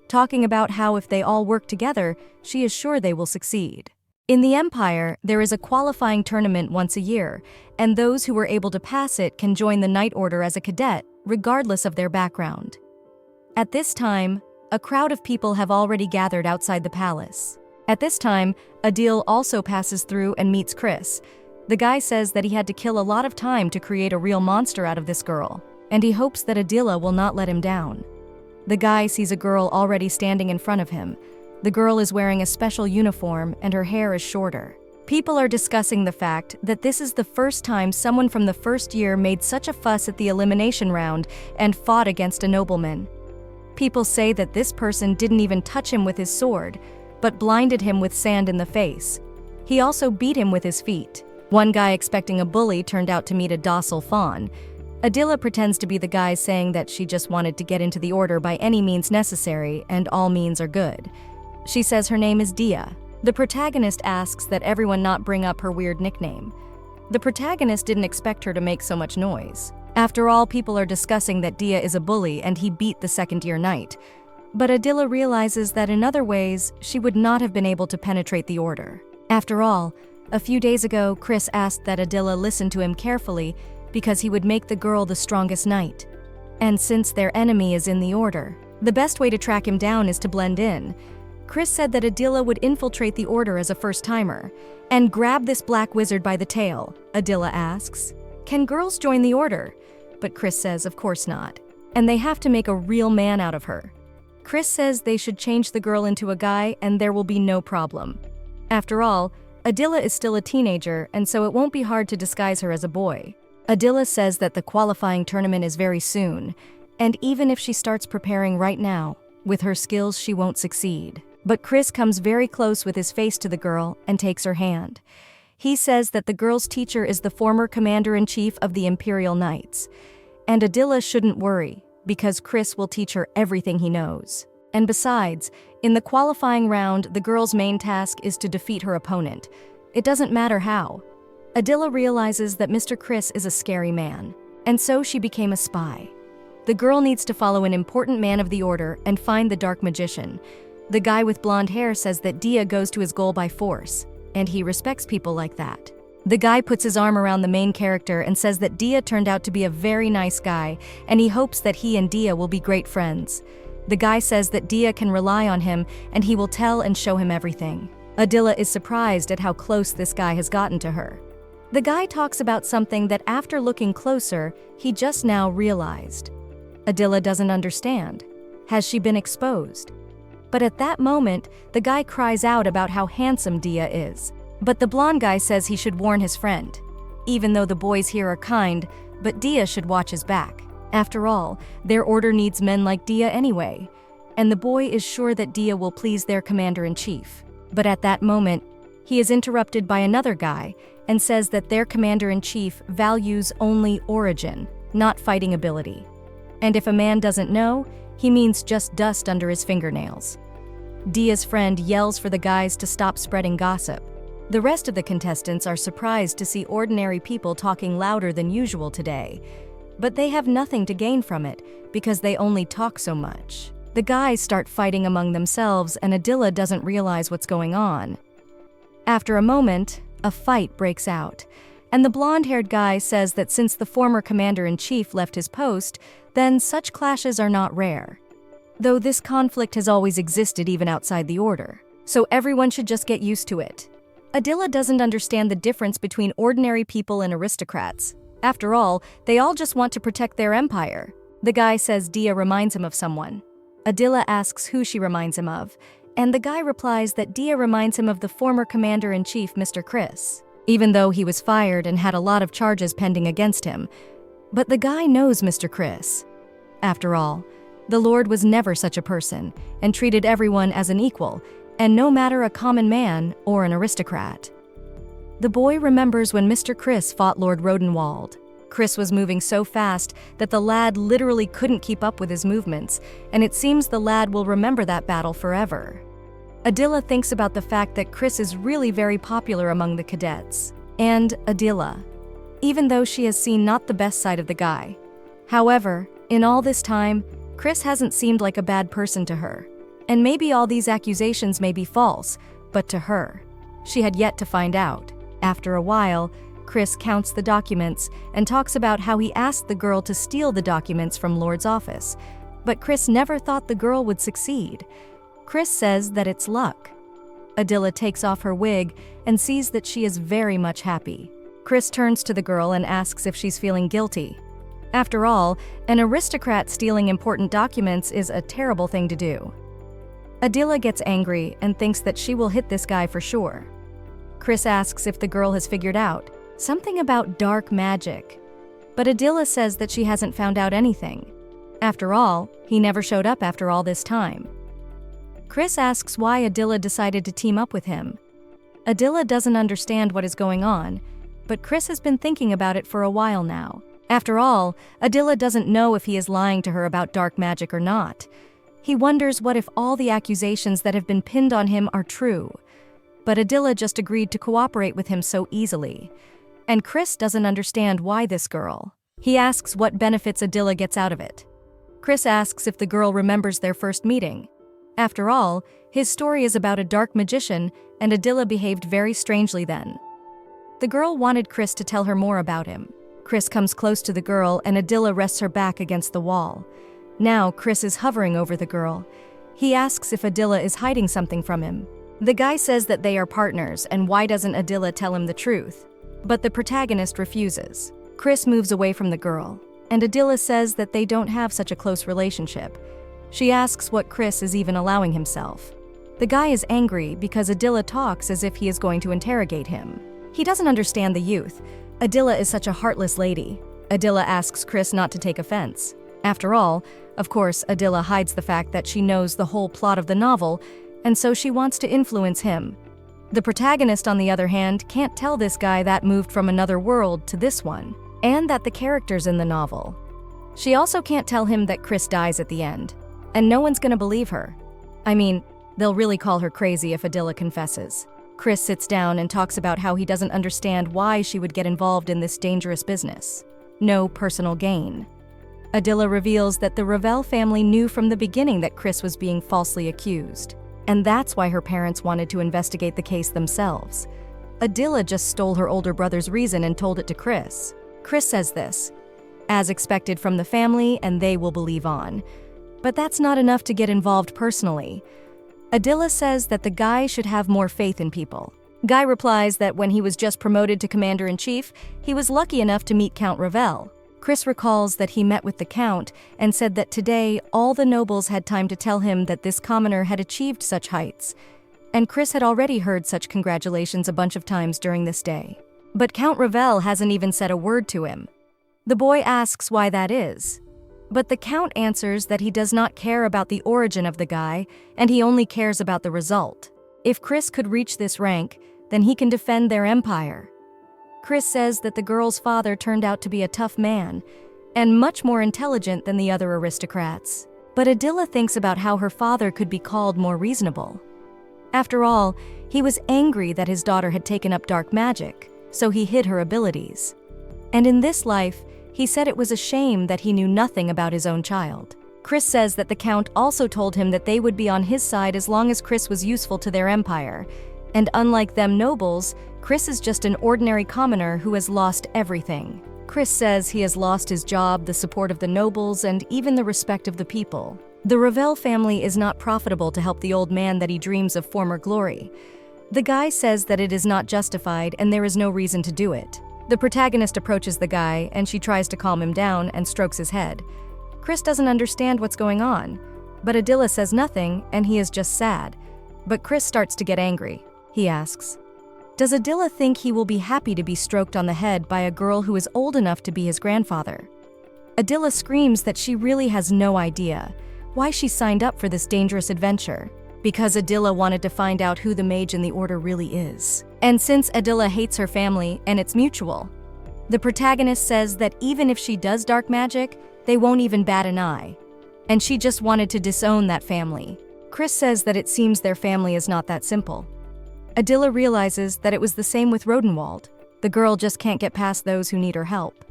talking about how if they all work together, she is sure they will succeed. In the Empire, there is a qualifying tournament once a year, and those who are able to pass it can join the Knight Order as a cadet, regardless of their background. At this time, a crowd of people have already gathered outside the palace. At this time, Adele also passes through and meets Chris. The guy says that he had to kill a lot of time to create a real monster out of this girl, and he hopes that Adela will not let him down. The guy sees a girl already standing in front of him. The girl is wearing a special uniform and her hair is shorter. People are discussing the fact that this is the first time someone from the first year made such a fuss at the elimination round and fought against a nobleman. People say that this person didn't even touch him with his sword, but blinded him with sand in the face. He also beat him with his feet. One guy expecting a bully turned out to meet a docile fawn. Adela pretends to be the guy saying that she just wanted to get into the order by any means necessary, and all means are good. She says her name is Dia. The protagonist asks that everyone not bring up her weird nickname. The protagonist didn't expect her to make so much noise. After all, people are discussing that Dia is a bully and he beat the second-year knight. But Adela realizes that in other ways, she would not have been able to penetrate the order. After all, a few days ago, Chris asked that Adela listen to him carefully because he would make the girl the strongest knight. And since their enemy is in the order, the best way to track him down is to blend in. Chris said that Adela would infiltrate the order as a first-timer and grab this black wizard by the tail. Adela asks, "Can girls join the order?" But Chris says of course not, and they have to make a real man out of her. Chris says they should change the girl into a guy and there will be no problem. After all, Adela is still a teenager, and so it won't be hard to disguise her as a boy. Adela says that the qualifying tournament is very soon, and even if she starts preparing right now, with her skills she won't succeed. But Chris comes very close with his face to the girl and takes her hand. He says that the girl's teacher is the former commander-in-chief of the Imperial Knights, and Adela shouldn't worry, because Chris will teach her everything he knows. And besides, in the qualifying round, the girl's main task is to defeat her opponent. It doesn't matter how. Adela realizes that Mr. Chris is a scary man, and so she became a spy. The girl needs to follow an important man of the order and find the dark magician. The guy with blonde hair says that Dia goes to his goal by force, and he respects people like that. The guy puts his arm around the main character and says that Dia turned out to be a very nice guy, and he hopes that he and Dia will be great friends. The guy says that Dia can rely on him and he will tell and show him everything. Adela is surprised at how close this guy has gotten to her. The guy talks about something that after looking closer, he just now realized. Adela doesn't understand. Has she been exposed? But at that moment, the guy cries out about how handsome Dia is. But the blonde guy says he should warn his friend. Even though the boys here are kind, but Dia should watch his back. After all, their order needs men like Dia anyway. And the boy is sure that Dia will please their commander-in-chief. But at that moment, he is interrupted by another guy and says that their commander-in-chief values only origin, not fighting ability. And if a man doesn't know, he means just dust under his fingernails. Dia's friend yells for the guys to stop spreading gossip. The rest of the contestants are surprised to see ordinary people talking louder than usual today, but they have nothing to gain from it because they only talk so much. The guys start fighting among themselves and Adela doesn't realize what's going on. After a moment, a fight breaks out, and the blonde-haired guy says that since the former commander-in-chief left his post, then such clashes are not rare. Though this conflict has always existed even outside the order, so everyone should just get used to it. Adela doesn't understand the difference between ordinary people and aristocrats. After all, they all just want to protect their empire. The guy says Dia reminds him of someone. Adela asks who she reminds him of, and the guy replies that Dia reminds him of the former commander-in-chief, Mr. Chris, even though he was fired and had a lot of charges pending against him. But the guy knows Mr. Chris. After all, the Lord was never such a person and treated everyone as an equal, and no matter a common man or an aristocrat. The boy remembers when Mr. Chris fought Lord Roden Wald. Chris was moving so fast that the lad literally couldn't keep up with his movements, and it seems the lad will remember that battle forever. Adela thinks about the fact that Chris is really very popular among the cadets. And Adela, even though she has seen not the best side of the guy. However, in all this time, Chris hasn't seemed like a bad person to her. And maybe all these accusations may be false, but to her, she had yet to find out. After a while, Chris counts the documents and talks about how he asked the girl to steal the documents from Lord's office, but Chris never thought the girl would succeed. Chris says that it's luck. Adela takes off her wig and sees that she is very much happy. Chris turns to the girl and asks if she's feeling guilty. After all, an aristocrat stealing important documents is a terrible thing to do. Adela gets angry and thinks that she will hit this guy for sure. Chris asks if the girl has figured out something about dark magic, but Adela says that she hasn't found out anything. After all, he never showed up after all this time. Chris asks why Adela decided to team up with him. Adela doesn't understand what is going on, but Chris has been thinking about it for a while now. After all, Adela doesn't know if he is lying to her about dark magic or not. He wonders what if all the accusations that have been pinned on him are true. But Adela just agreed to cooperate with him so easily. And Chris doesn't understand why this girl. He asks what benefits Adela gets out of it. Chris asks if the girl remembers their first meeting. After all, his story is about a dark magician, and Adela behaved very strangely then. The girl wanted Chris to tell her more about him. Chris comes close to the girl and Adela rests her back against the wall. Now Chris is hovering over the girl. He asks if Adela is hiding something from him. The guy says that they are partners and why doesn't Adela tell him the truth? But the protagonist refuses. Chris moves away from the girl, and Adela says that they don't have such a close relationship. She asks what Chris is even allowing himself. The guy is angry because Adela talks as if he is going to interrogate him. He doesn't understand the youth. Adela is such a heartless lady. Adela asks Chris not to take offense. After all, of course, Adela hides the fact that she knows the whole plot of the novel, and so she wants to influence him. The protagonist, on the other hand, can't tell this guy that moved from another world to this one, and that the characters in the novel. She also can't tell him that Chris dies at the end, and no one's gonna believe her. I mean, they'll really call her crazy if Adela confesses. Chris sits down and talks about how he doesn't understand why she would get involved in this dangerous business. No personal gain. Adela reveals that the Ravel family knew from the beginning that Chris was being falsely accused, and that's why her parents wanted to investigate the case themselves. Adela just stole her older brother's reason and told it to Chris. Chris says this, as expected from the family, and they will believe on. But that's not enough to get involved personally. Adela says that the guy should have more faith in people. Guy replies that when he was just promoted to commander-in-chief, he was lucky enough to meet Count Ravel. Chris recalls that he met with the Count and said that today all the nobles had time to tell him that this commoner had achieved such heights, and Chris had already heard such congratulations a bunch of times during this day. But Count Ravel hasn't even said a word to him. The boy asks why that is, but the Count answers that he does not care about the origin of the guy, and he only cares about the result. If Chris could reach this rank, then he can defend their empire. Chris says that the girl's father turned out to be a tough man, and much more intelligent than the other aristocrats. But Adela thinks about how her father could be called more reasonable. After all, he was angry that his daughter had taken up dark magic, so he hid her abilities. And in this life, he said it was a shame that he knew nothing about his own child. Chris says that the Count also told him that they would be on his side as long as Chris was useful to their empire. And unlike them nobles, Chris is just an ordinary commoner who has lost everything. Chris says he has lost his job, the support of the nobles, and even the respect of the people. The Ravel family is not profitable to help the old man that he dreams of former glory. The guy says that it is not justified and there is no reason to do it. The protagonist approaches the guy and she tries to calm him down and strokes his head. Chris doesn't understand what's going on, but Adela says nothing and he is just sad. But Chris starts to get angry. He asks, does Adela think he will be happy to be stroked on the head by a girl who is old enough to be his grandfather? Adela screams that she really has no idea why she signed up for this dangerous adventure. Because Adela wanted to find out who the mage in the order really is. And since Adela hates her family and it's mutual, the protagonist says that even if she does dark magic, they won't even bat an eye. And she just wanted to disown that family. Chris says that it seems their family is not that simple. Adela realizes that it was the same with Roden. The girl just can't get past those who need her help.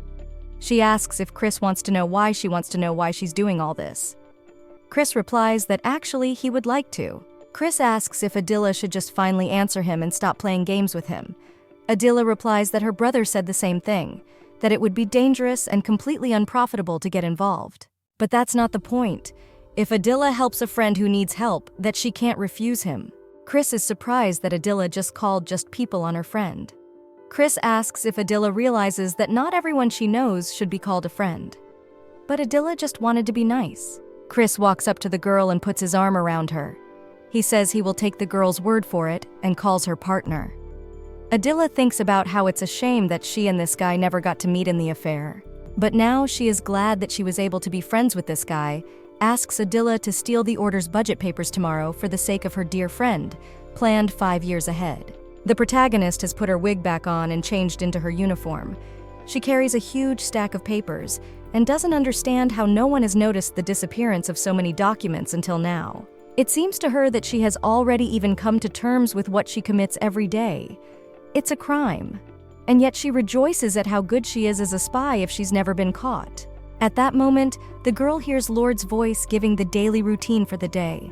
She asks if Chris wants to know why she wants to know why she's doing all this. Chris replies that actually he would like to. Chris asks if Adela should just finally answer him and stop playing games with him. Adela replies that her brother said the same thing, that it would be dangerous and completely unprofitable to get involved. But that's not the point. If Adela helps a friend who needs help, that she can't refuse him. Chris is surprised that Adela just called just people on her friend. Chris asks if Adela realizes that not everyone she knows should be called a friend. But Adela just wanted to be nice. Chris walks up to the girl and puts his arm around her. He says he will take the girl's word for it and calls her partner. Adela thinks about how it's a shame that she and this guy never got to meet in the affair. But now she is glad that she was able to be friends with this guy, asks Adela to steal the order's budget papers tomorrow for the sake of her dear friend, planned 5 years ahead. The protagonist has put her wig back on and changed into her uniform. She carries a huge stack of papers and doesn't understand how no one has noticed the disappearance of so many documents until now. It seems to her that she has already even come to terms with what she commits every day. It's a crime. And yet she rejoices at how good she is as a spy if she's never been caught. At that moment, the girl hears Lord's voice giving the daily routine for the day.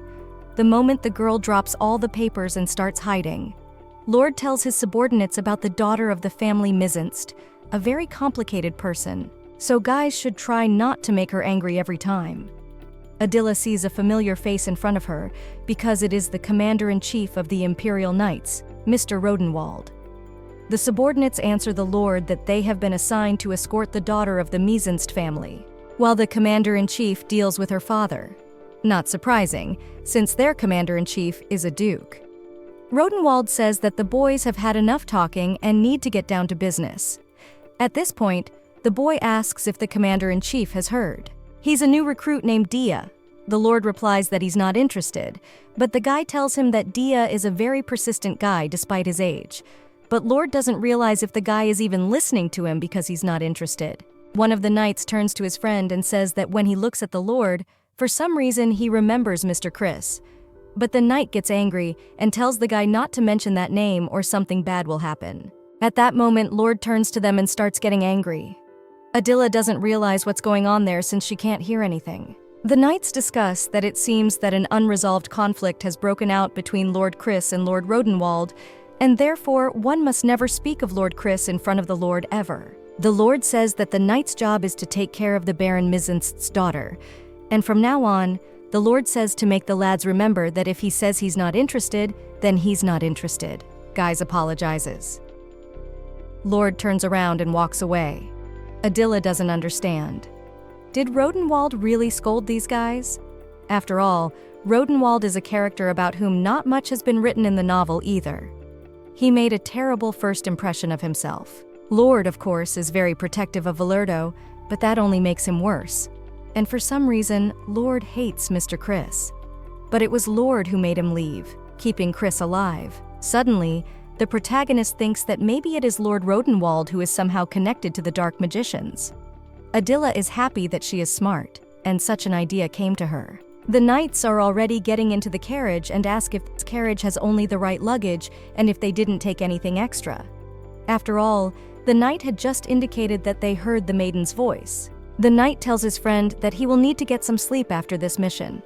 the moment the girl drops all the papers and starts hiding. Lord tells his subordinates about the daughter of the family Mizinst, a very complicated person, so guys should try not to make her angry every time. Adela sees a familiar face in front of her because it is the commander-in-chief of the Imperial Knights, Mr. Wald. The subordinates answer the Lord that they have been assigned to escort the daughter of the Mizinst family, while the commander-in-chief deals with her father. Not surprising, since their commander-in-chief is a duke. Wald says that the boys have had enough talking and need to get down to business. At this point, the boy asks if the commander-in-chief has heard. He's a new recruit named Dia. The Lord replies that he's not interested, but the guy tells him that Dia is a very persistent guy despite his age. But Lord doesn't realize if the guy is even listening to him because he's not interested. One of the knights turns to his friend and says that when he looks at the Lord, for some reason he remembers Mr. Chris. But the knight gets angry and tells the guy not to mention that name or something bad will happen. At that moment, Lord turns to them and starts getting angry. Adela doesn't realize what's going on there since she can't hear anything. The knights discuss that it seems that an unresolved conflict has broken out between Lord Chris and Lord Wald, and therefore one must never speak of Lord Chris in front of the Lord ever. The Lord says that the knight's job is to take care of the Baron Mizinst's daughter, and from now on, the Lord says to make the lads remember that if he says he's not interested, then he's not interested. Guys apologizes. Lord turns around and walks away. Adela doesn't understand. Did Wald really scold these guys? After all, Wald is a character about whom not much has been written in the novel either. He made a terrible first impression of himself. Lord, of course, is very protective of Valero, but that only makes him worse. And for some reason, Lord hates Mr. Chris. But it was Lord who made him leave, keeping Chris alive. Suddenly, the protagonist thinks that maybe it is Lord Wald who is somehow connected to the Dark Magicians. Adela is happy that she is smart, and such an idea came to her. The knights are already getting into the carriage and ask if this carriage has only the right luggage and if they didn't take anything extra. After all, the knight had just indicated that they heard the maiden's voice. The knight tells his friend that he will need to get some sleep after this mission.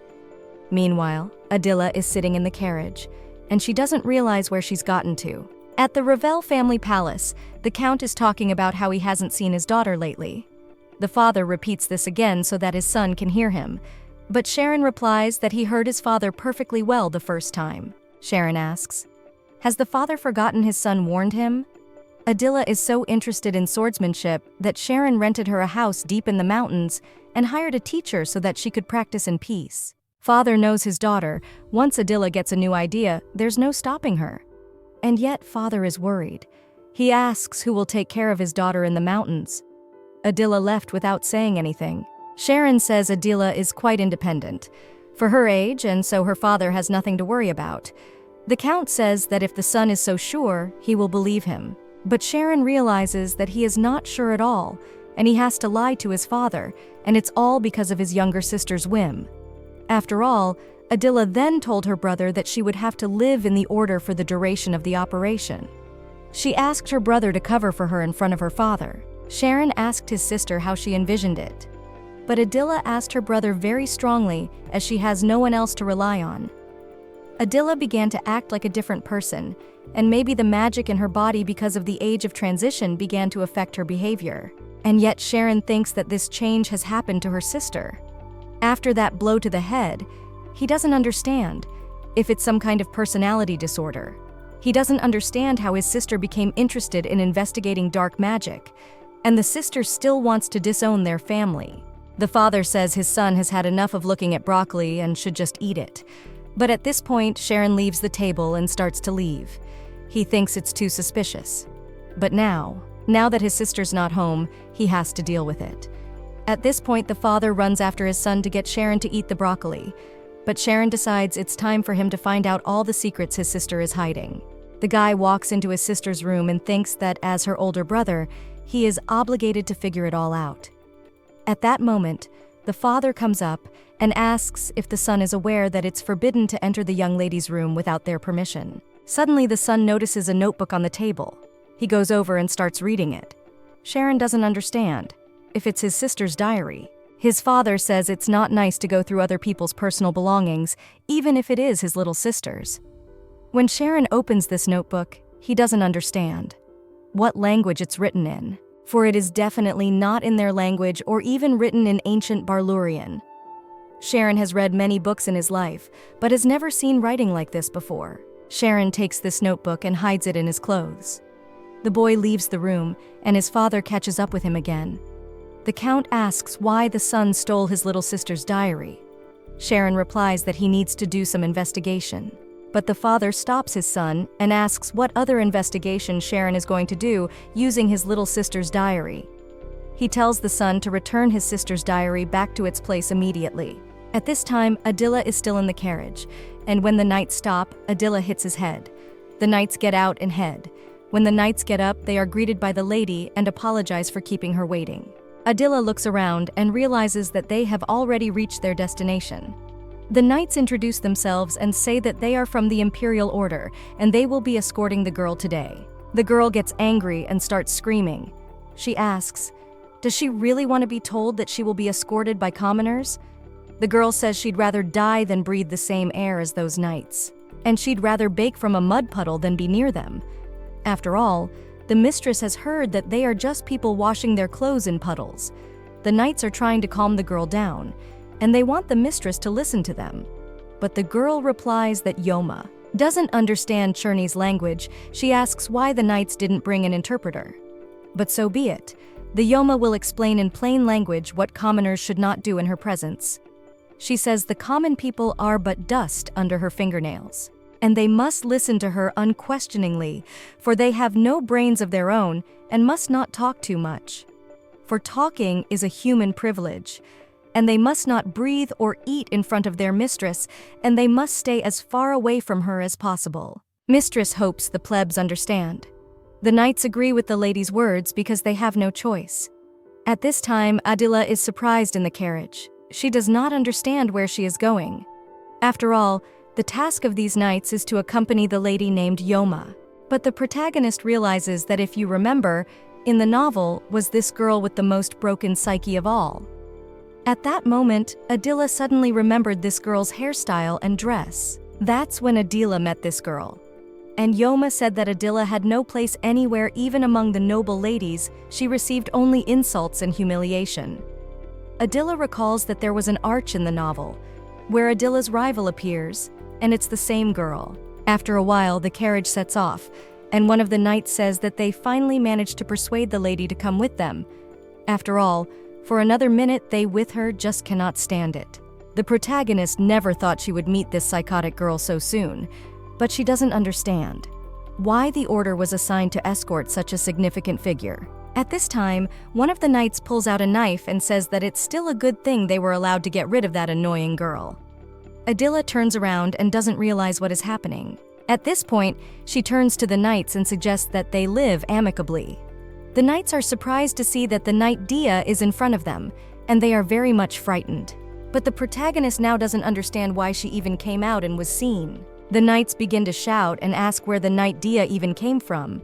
Meanwhile, Adela is sitting in the carriage, and she doesn't realize where she's gotten to. At the Ravel family palace, the count is talking about how he hasn't seen his daughter lately. The father repeats this again so that his son can hear him, but Sharon replies that he heard his father perfectly well the first time. Sharon asks, "Has the father forgotten his son warned him?" Adela is so interested in swordsmanship that Sharon rented her a house deep in the mountains and hired a teacher so that she could practice in peace. Father knows his daughter. Once Adela gets a new idea, there's no stopping her. And yet father is worried. He asks who will take care of his daughter in the mountains. Adela left without saying anything. Sharon says Adela is quite independent, for her age, and so her father has nothing to worry about. The count says that if the son is so sure, he will believe him. But Sharon realizes that he is not sure at all, and he has to lie to his father, and it's all because of his younger sister's whim. After all, Adela then told her brother that she would have to live in the order for the duration of the operation. She asked her brother to cover for her in front of her father. Sharon asked his sister how she envisioned it. But Adela asked her brother very strongly, as she has no one else to rely on. Adela began to act like a different person, and maybe the magic in her body because of the age of transition began to affect her behavior. And yet Sharon thinks that this change has happened to her sister. After that blow to the head, he doesn't understand if it's some kind of personality disorder. He doesn't understand how his sister became interested in investigating dark magic, and the sister still wants to disown their family. The father says his son has had enough of looking at broccoli and should just eat it. But at this point, Sharon leaves the table and starts to leave. He thinks it's too suspicious. But now that his sister's not home, he has to deal with it. At this point, the father runs after his son to get Sharon to eat the broccoli. But Sharon decides it's time for him to find out all the secrets his sister is hiding. The guy walks into his sister's room and thinks that as her older brother, he is obligated to figure it all out. At that moment, the father comes up and asks if the son is aware that it's forbidden to enter the young lady's room without their permission. Suddenly, the son notices a notebook on the table. He goes over and starts reading it. Sharon doesn't understand if it's his sister's diary. His father says it's not nice to go through other people's personal belongings, even if it is his little sister's. When Sharon opens this notebook, he doesn't understand what language it's written in, for it is definitely not in their language or even written in ancient Barlurian. Sharon has read many books in his life, but has never seen writing like this before. Sharon takes this notebook and hides it in his clothes. The boy leaves the room, and his father catches up with him again. The Count asks why the son stole his little sister's diary. Sharon replies that he needs to do some investigation. But the father stops his son and asks what other investigation Sharon is going to do using his little sister's diary. He tells the son to return his sister's diary back to its place immediately. At this time, Adela is still in the carriage, and when the knights stop, Adela hits his head. The knights get out and head. When the knights get up, they are greeted by the lady and apologize for keeping her waiting. Adela looks around and realizes that they have already reached their destination. The knights introduce themselves and say that they are from the Imperial Order and they will be escorting the girl today. The girl gets angry and starts screaming. She asks, does she really want to be told that she will be escorted by commoners? The girl says she'd rather die than breathe the same air as those knights, and she'd rather bake from a mud puddle than be near them. After all, the mistress has heard that they are just people washing their clothes in puddles. The knights are trying to calm the girl down, and they want the mistress to listen to them. But the girl replies that Yoma doesn't understand Cherney's language. She asks why the knights didn't bring an interpreter. But so be it. The Yoma will explain in plain language what commoners should not do in her presence. She says the common people are but dust under her fingernails, and they must listen to her unquestioningly, for they have no brains of their own and must not talk too much. For talking is a human privilege, and they must not breathe or eat in front of their mistress, and they must stay as far away from her as possible. Mistress hopes the plebs understand. The knights agree with the lady's words because they have no choice. At this time, Adela is surprised in the carriage. She does not understand where she is going. After all, the task of these knights is to accompany the lady named Yoma. But the protagonist realizes that if you remember, in the novel was this girl with the most broken psyche of all. At that moment, Adela suddenly remembered this girl's hairstyle and dress. That's when Adela met this girl. And Yoma said that Adela had no place anywhere, even among the noble ladies. She received only insults and humiliation. Adela recalls that there was an arch in the novel, where Adela's rival appears, and it's the same girl. After a while, the carriage sets off, and one of the knights says that they finally managed to persuade the lady to come with them. After all, for another minute, they with her just cannot stand it. The protagonist never thought she would meet this psychotic girl so soon, but she doesn't understand why the order was assigned to escort such a significant figure. At this time, one of the knights pulls out a knife and says that it's still a good thing they were allowed to get rid of that annoying girl. Adela turns around and doesn't realize what is happening. At this point, she turns to the knights and suggests that they live amicably. The knights are surprised to see that the knight Dia is in front of them, and they are very much frightened. But the protagonist now doesn't understand why she even came out and was seen. The knights begin to shout and ask where the knight Dia even came from,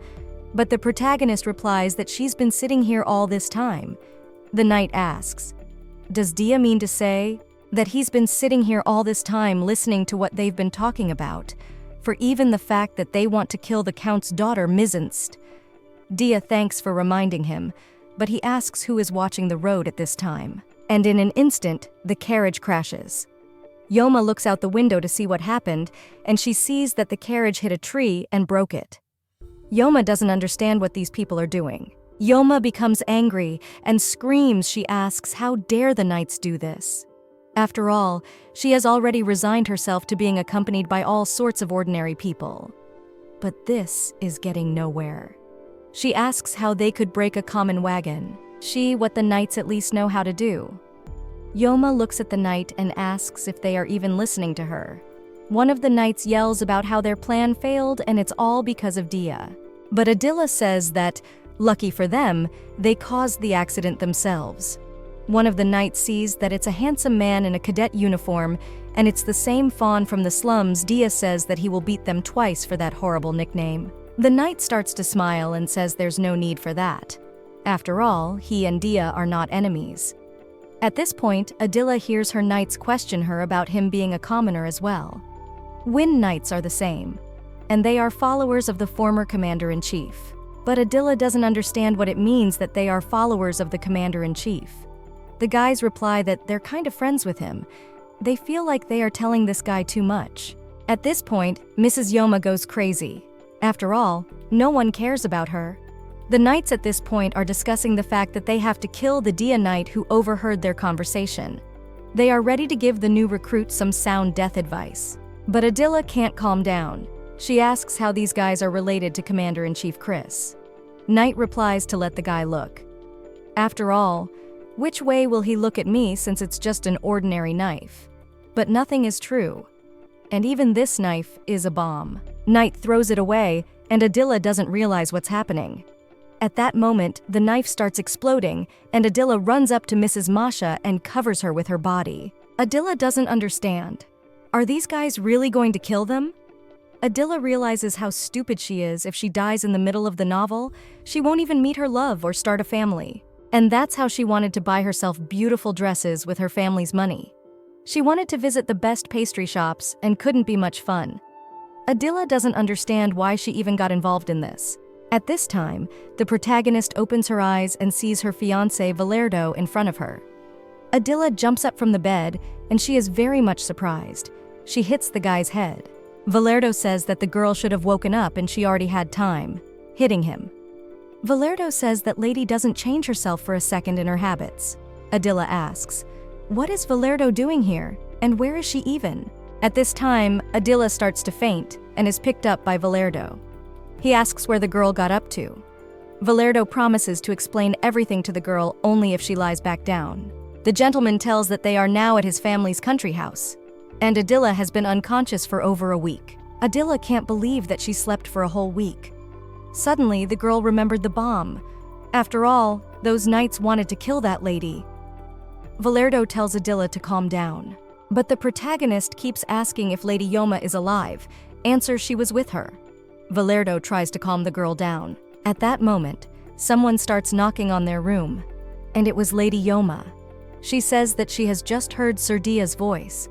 but the protagonist replies that she's been sitting here all this time. The knight asks, does Dia mean to say that he's been sitting here all this time listening to what they've been talking about? For even the fact that they want to kill the Count's daughter misenced. Dia thanks for reminding him, but he asks who is watching the road at this time. And in an instant, the carriage crashes. Yoma looks out the window to see what happened, and she sees that the carriage hit a tree and broke it. Yoma doesn't understand what these people are doing. Yoma becomes angry and screams. She asks how dare the knights do this. After all, she has already resigned herself to being accompanied by all sorts of ordinary people. But this is getting nowhere. She asks how they could break a common wagon. What the knights at least know how to do. Yoma looks at the knight and asks if they are even listening to her. One of the knights yells about how their plan failed and it's all because of Dia. But Adela says that, lucky for them, they caused the accident themselves. One of the knights sees that it's a handsome man in a cadet uniform, and it's the same fawn from the slums. Dia says that he will beat them twice for that horrible nickname. The knight starts to smile and says there's no need for that. After all, he and Dia are not enemies. At this point, Adela hears her knights question her about him being a commoner as well. Wind knights are the same, and they are followers of the former commander-in-chief. But Adela doesn't understand what it means that they are followers of the commander-in-chief. The guys reply that they're kind of friends with him. They feel like they are telling this guy too much. At this point, Mrs. Yoma goes crazy. After all, no one cares about her. The knights at this point are discussing the fact that they have to kill the Dia knight who overheard their conversation. They are ready to give the new recruit some sound death advice. But Adela can't calm down. She asks how these guys are related to Commander-in-Chief Chris. Knight replies to let the guy look. After all, which way will he look at me since it's just an ordinary knife? But nothing is true. And even this knife is a bomb. Knight throws it away, and Adela doesn't realize what's happening. At that moment, the knife starts exploding, and Adela runs up to Mrs. Masha and covers her with her body. Adela doesn't understand. Are these guys really going to kill them? Adela realizes how stupid she is. If she dies in the middle of the novel, she won't even meet her love or start a family. And that's how she wanted to buy herself beautiful dresses with her family's money. She wanted to visit the best pastry shops and couldn't be much fun. Adela doesn't understand why she even got involved in this. At this time, the protagonist opens her eyes and sees her fiance Valero in front of her. Adela jumps up from the bed, and she is very much surprised. She hits the guy's head. Valero says that the girl should have woken up and she already had time, hitting him. Valero says that lady doesn't change herself for a second in her habits. Adela asks, "What is Valero doing here, and where is she even?" At this time, Adela starts to faint and is picked up by Valero. He asks where the girl got up to. Valero promises to explain everything to the girl only if she lies back down. The gentleman tells that they are now at his family's country house, and Adela has been unconscious for over a week. Adela can't believe that she slept for a whole week. Suddenly, the girl remembered the bomb. After all, those knights wanted to kill that lady. Valero tells Adela to calm down. But the protagonist keeps asking if Lady Yoma is alive, answers she was with her. Valero tries to calm the girl down. At that moment, someone starts knocking on their room, and it was Lady Yoma. She says that she has just heard Sir Dia's voice.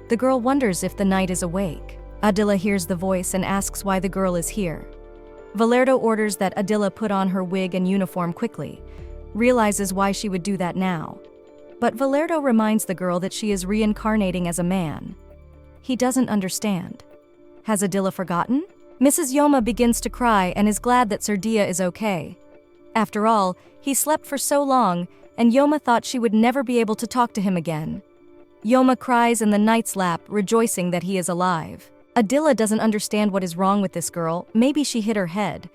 The girl wonders if the knight is awake. Adela hears the voice and asks why the girl is here. Valero orders that Adela put on her wig and uniform quickly, realizes why she would do that now. But Valero reminds the girl that she is reincarnating as a man. He doesn't understand. Has Adela forgotten? Mrs. Yoma begins to cry and is glad that Sir Dia is okay. After all, he slept for so long, and Yoma thought she would never be able to talk to him again. Yoma cries in the knight's lap, rejoicing that he is alive. Adela doesn't understand what is wrong with this girl. Maybe she hit her head.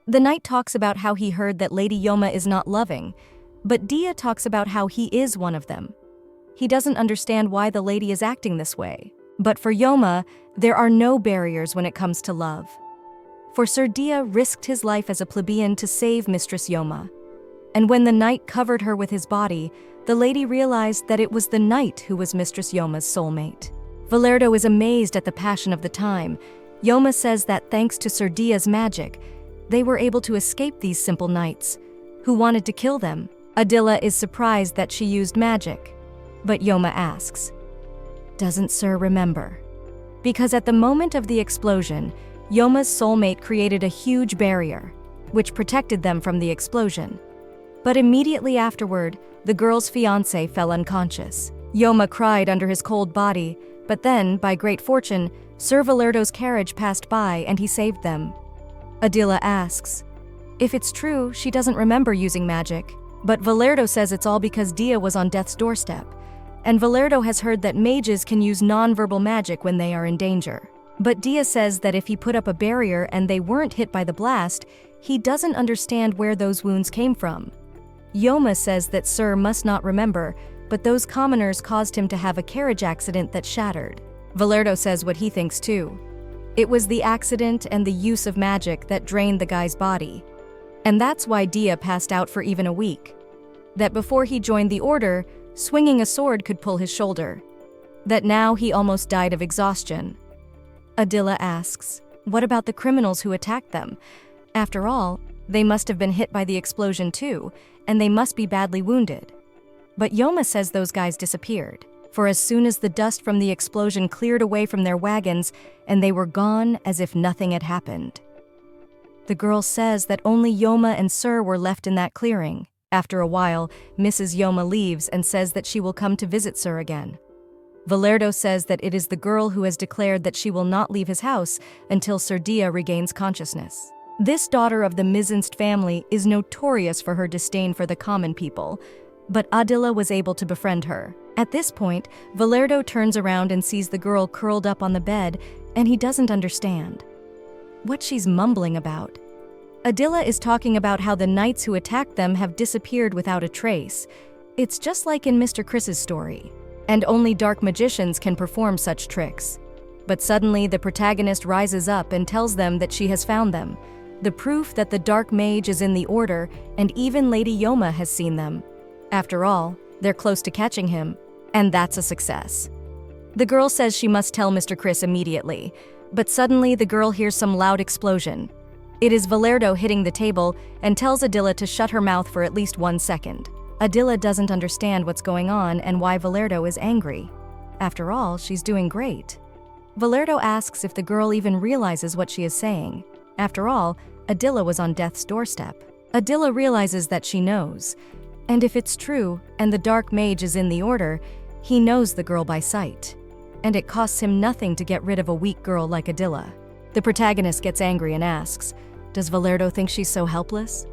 The knight talks about how he heard that Lady Yoma is not loving, but Dia talks about how he is one of them. He doesn't understand why the lady is acting this way. But for Yoma, there are no barriers when it comes to love. For Sir Dia risked his life as a plebeian to save Mistress Yoma. And when the knight covered her with his body, the lady realized that it was the knight who was Mistress Yoma's soulmate. Valero is amazed at the passion of the time. Yoma says that thanks to Sir Dia's magic, they were able to escape these simple knights, who wanted to kill them. Adela is surprised that she used magic. But Yoma asks, "Doesn't Sir remember?" Because at the moment of the explosion, Yoma's soulmate created a huge barrier, which protected them from the explosion. But immediately afterward, the girl's fiance fell unconscious. Yoma cried under his cold body, but then, by great fortune, Sir Valero's carriage passed by and he saved them. Adela asks, if it's true, she doesn't remember using magic. But Valero says it's all because Dia was on death's doorstep, and Valero has heard that mages can use non-verbal magic when they are in danger. But Dia says that if he put up a barrier and they weren't hit by the blast, he doesn't understand where those wounds came from. Yoma says that Sir must not remember, but those commoners caused him to have a carriage accident that shattered. Valero says what he thinks too. It was the accident and the use of magic that drained the guy's body. And that's why Dia passed out for even a week. That before he joined the order, swinging a sword could pull his shoulder. That now he almost died of exhaustion. Adela asks, what about the criminals who attacked them? After all, they must have been hit by the explosion too, and they must be badly wounded. But Yoma says those guys disappeared, for as soon as the dust from the explosion cleared away from their wagons, and they were gone as if nothing had happened. The girl says that only Yoma and Sir were left in that clearing. After a while, Mrs. Yoma leaves and says that she will come to visit Sir again. Valero says that it is the girl who has declared that she will not leave his house until Sir Dia regains consciousness. This daughter of the Mizinst family is notorious for her disdain for the common people, but Adela was able to befriend her. At this point, Valero turns around and sees the girl curled up on the bed, and he doesn't understand what she's mumbling about. Adela is talking about how the knights who attacked them have disappeared without a trace. It's just like in Mr. Chris's story, and only dark magicians can perform such tricks. But suddenly the protagonist rises up and tells them that she has found them, the proof that the dark mage is in the order, and even Lady Yoma has seen them. After all, they're close to catching him, and that's a success. The girl says she must tell Mr. Chris immediately, but suddenly the girl hears some loud explosion. It is Valero hitting the table and tells Adela to shut her mouth for at least 1 second. Adela doesn't understand what's going on and why Valero is angry. After all, she's doing great. Valero asks if the girl even realizes what she is saying. After all, Adela was on death's doorstep. Adela realizes that she knows. And if it's true, and the dark mage is in the order, he knows the girl by sight. And it costs him nothing to get rid of a weak girl like Adela. The protagonist gets angry and asks, "Does Valero think she's so helpless?"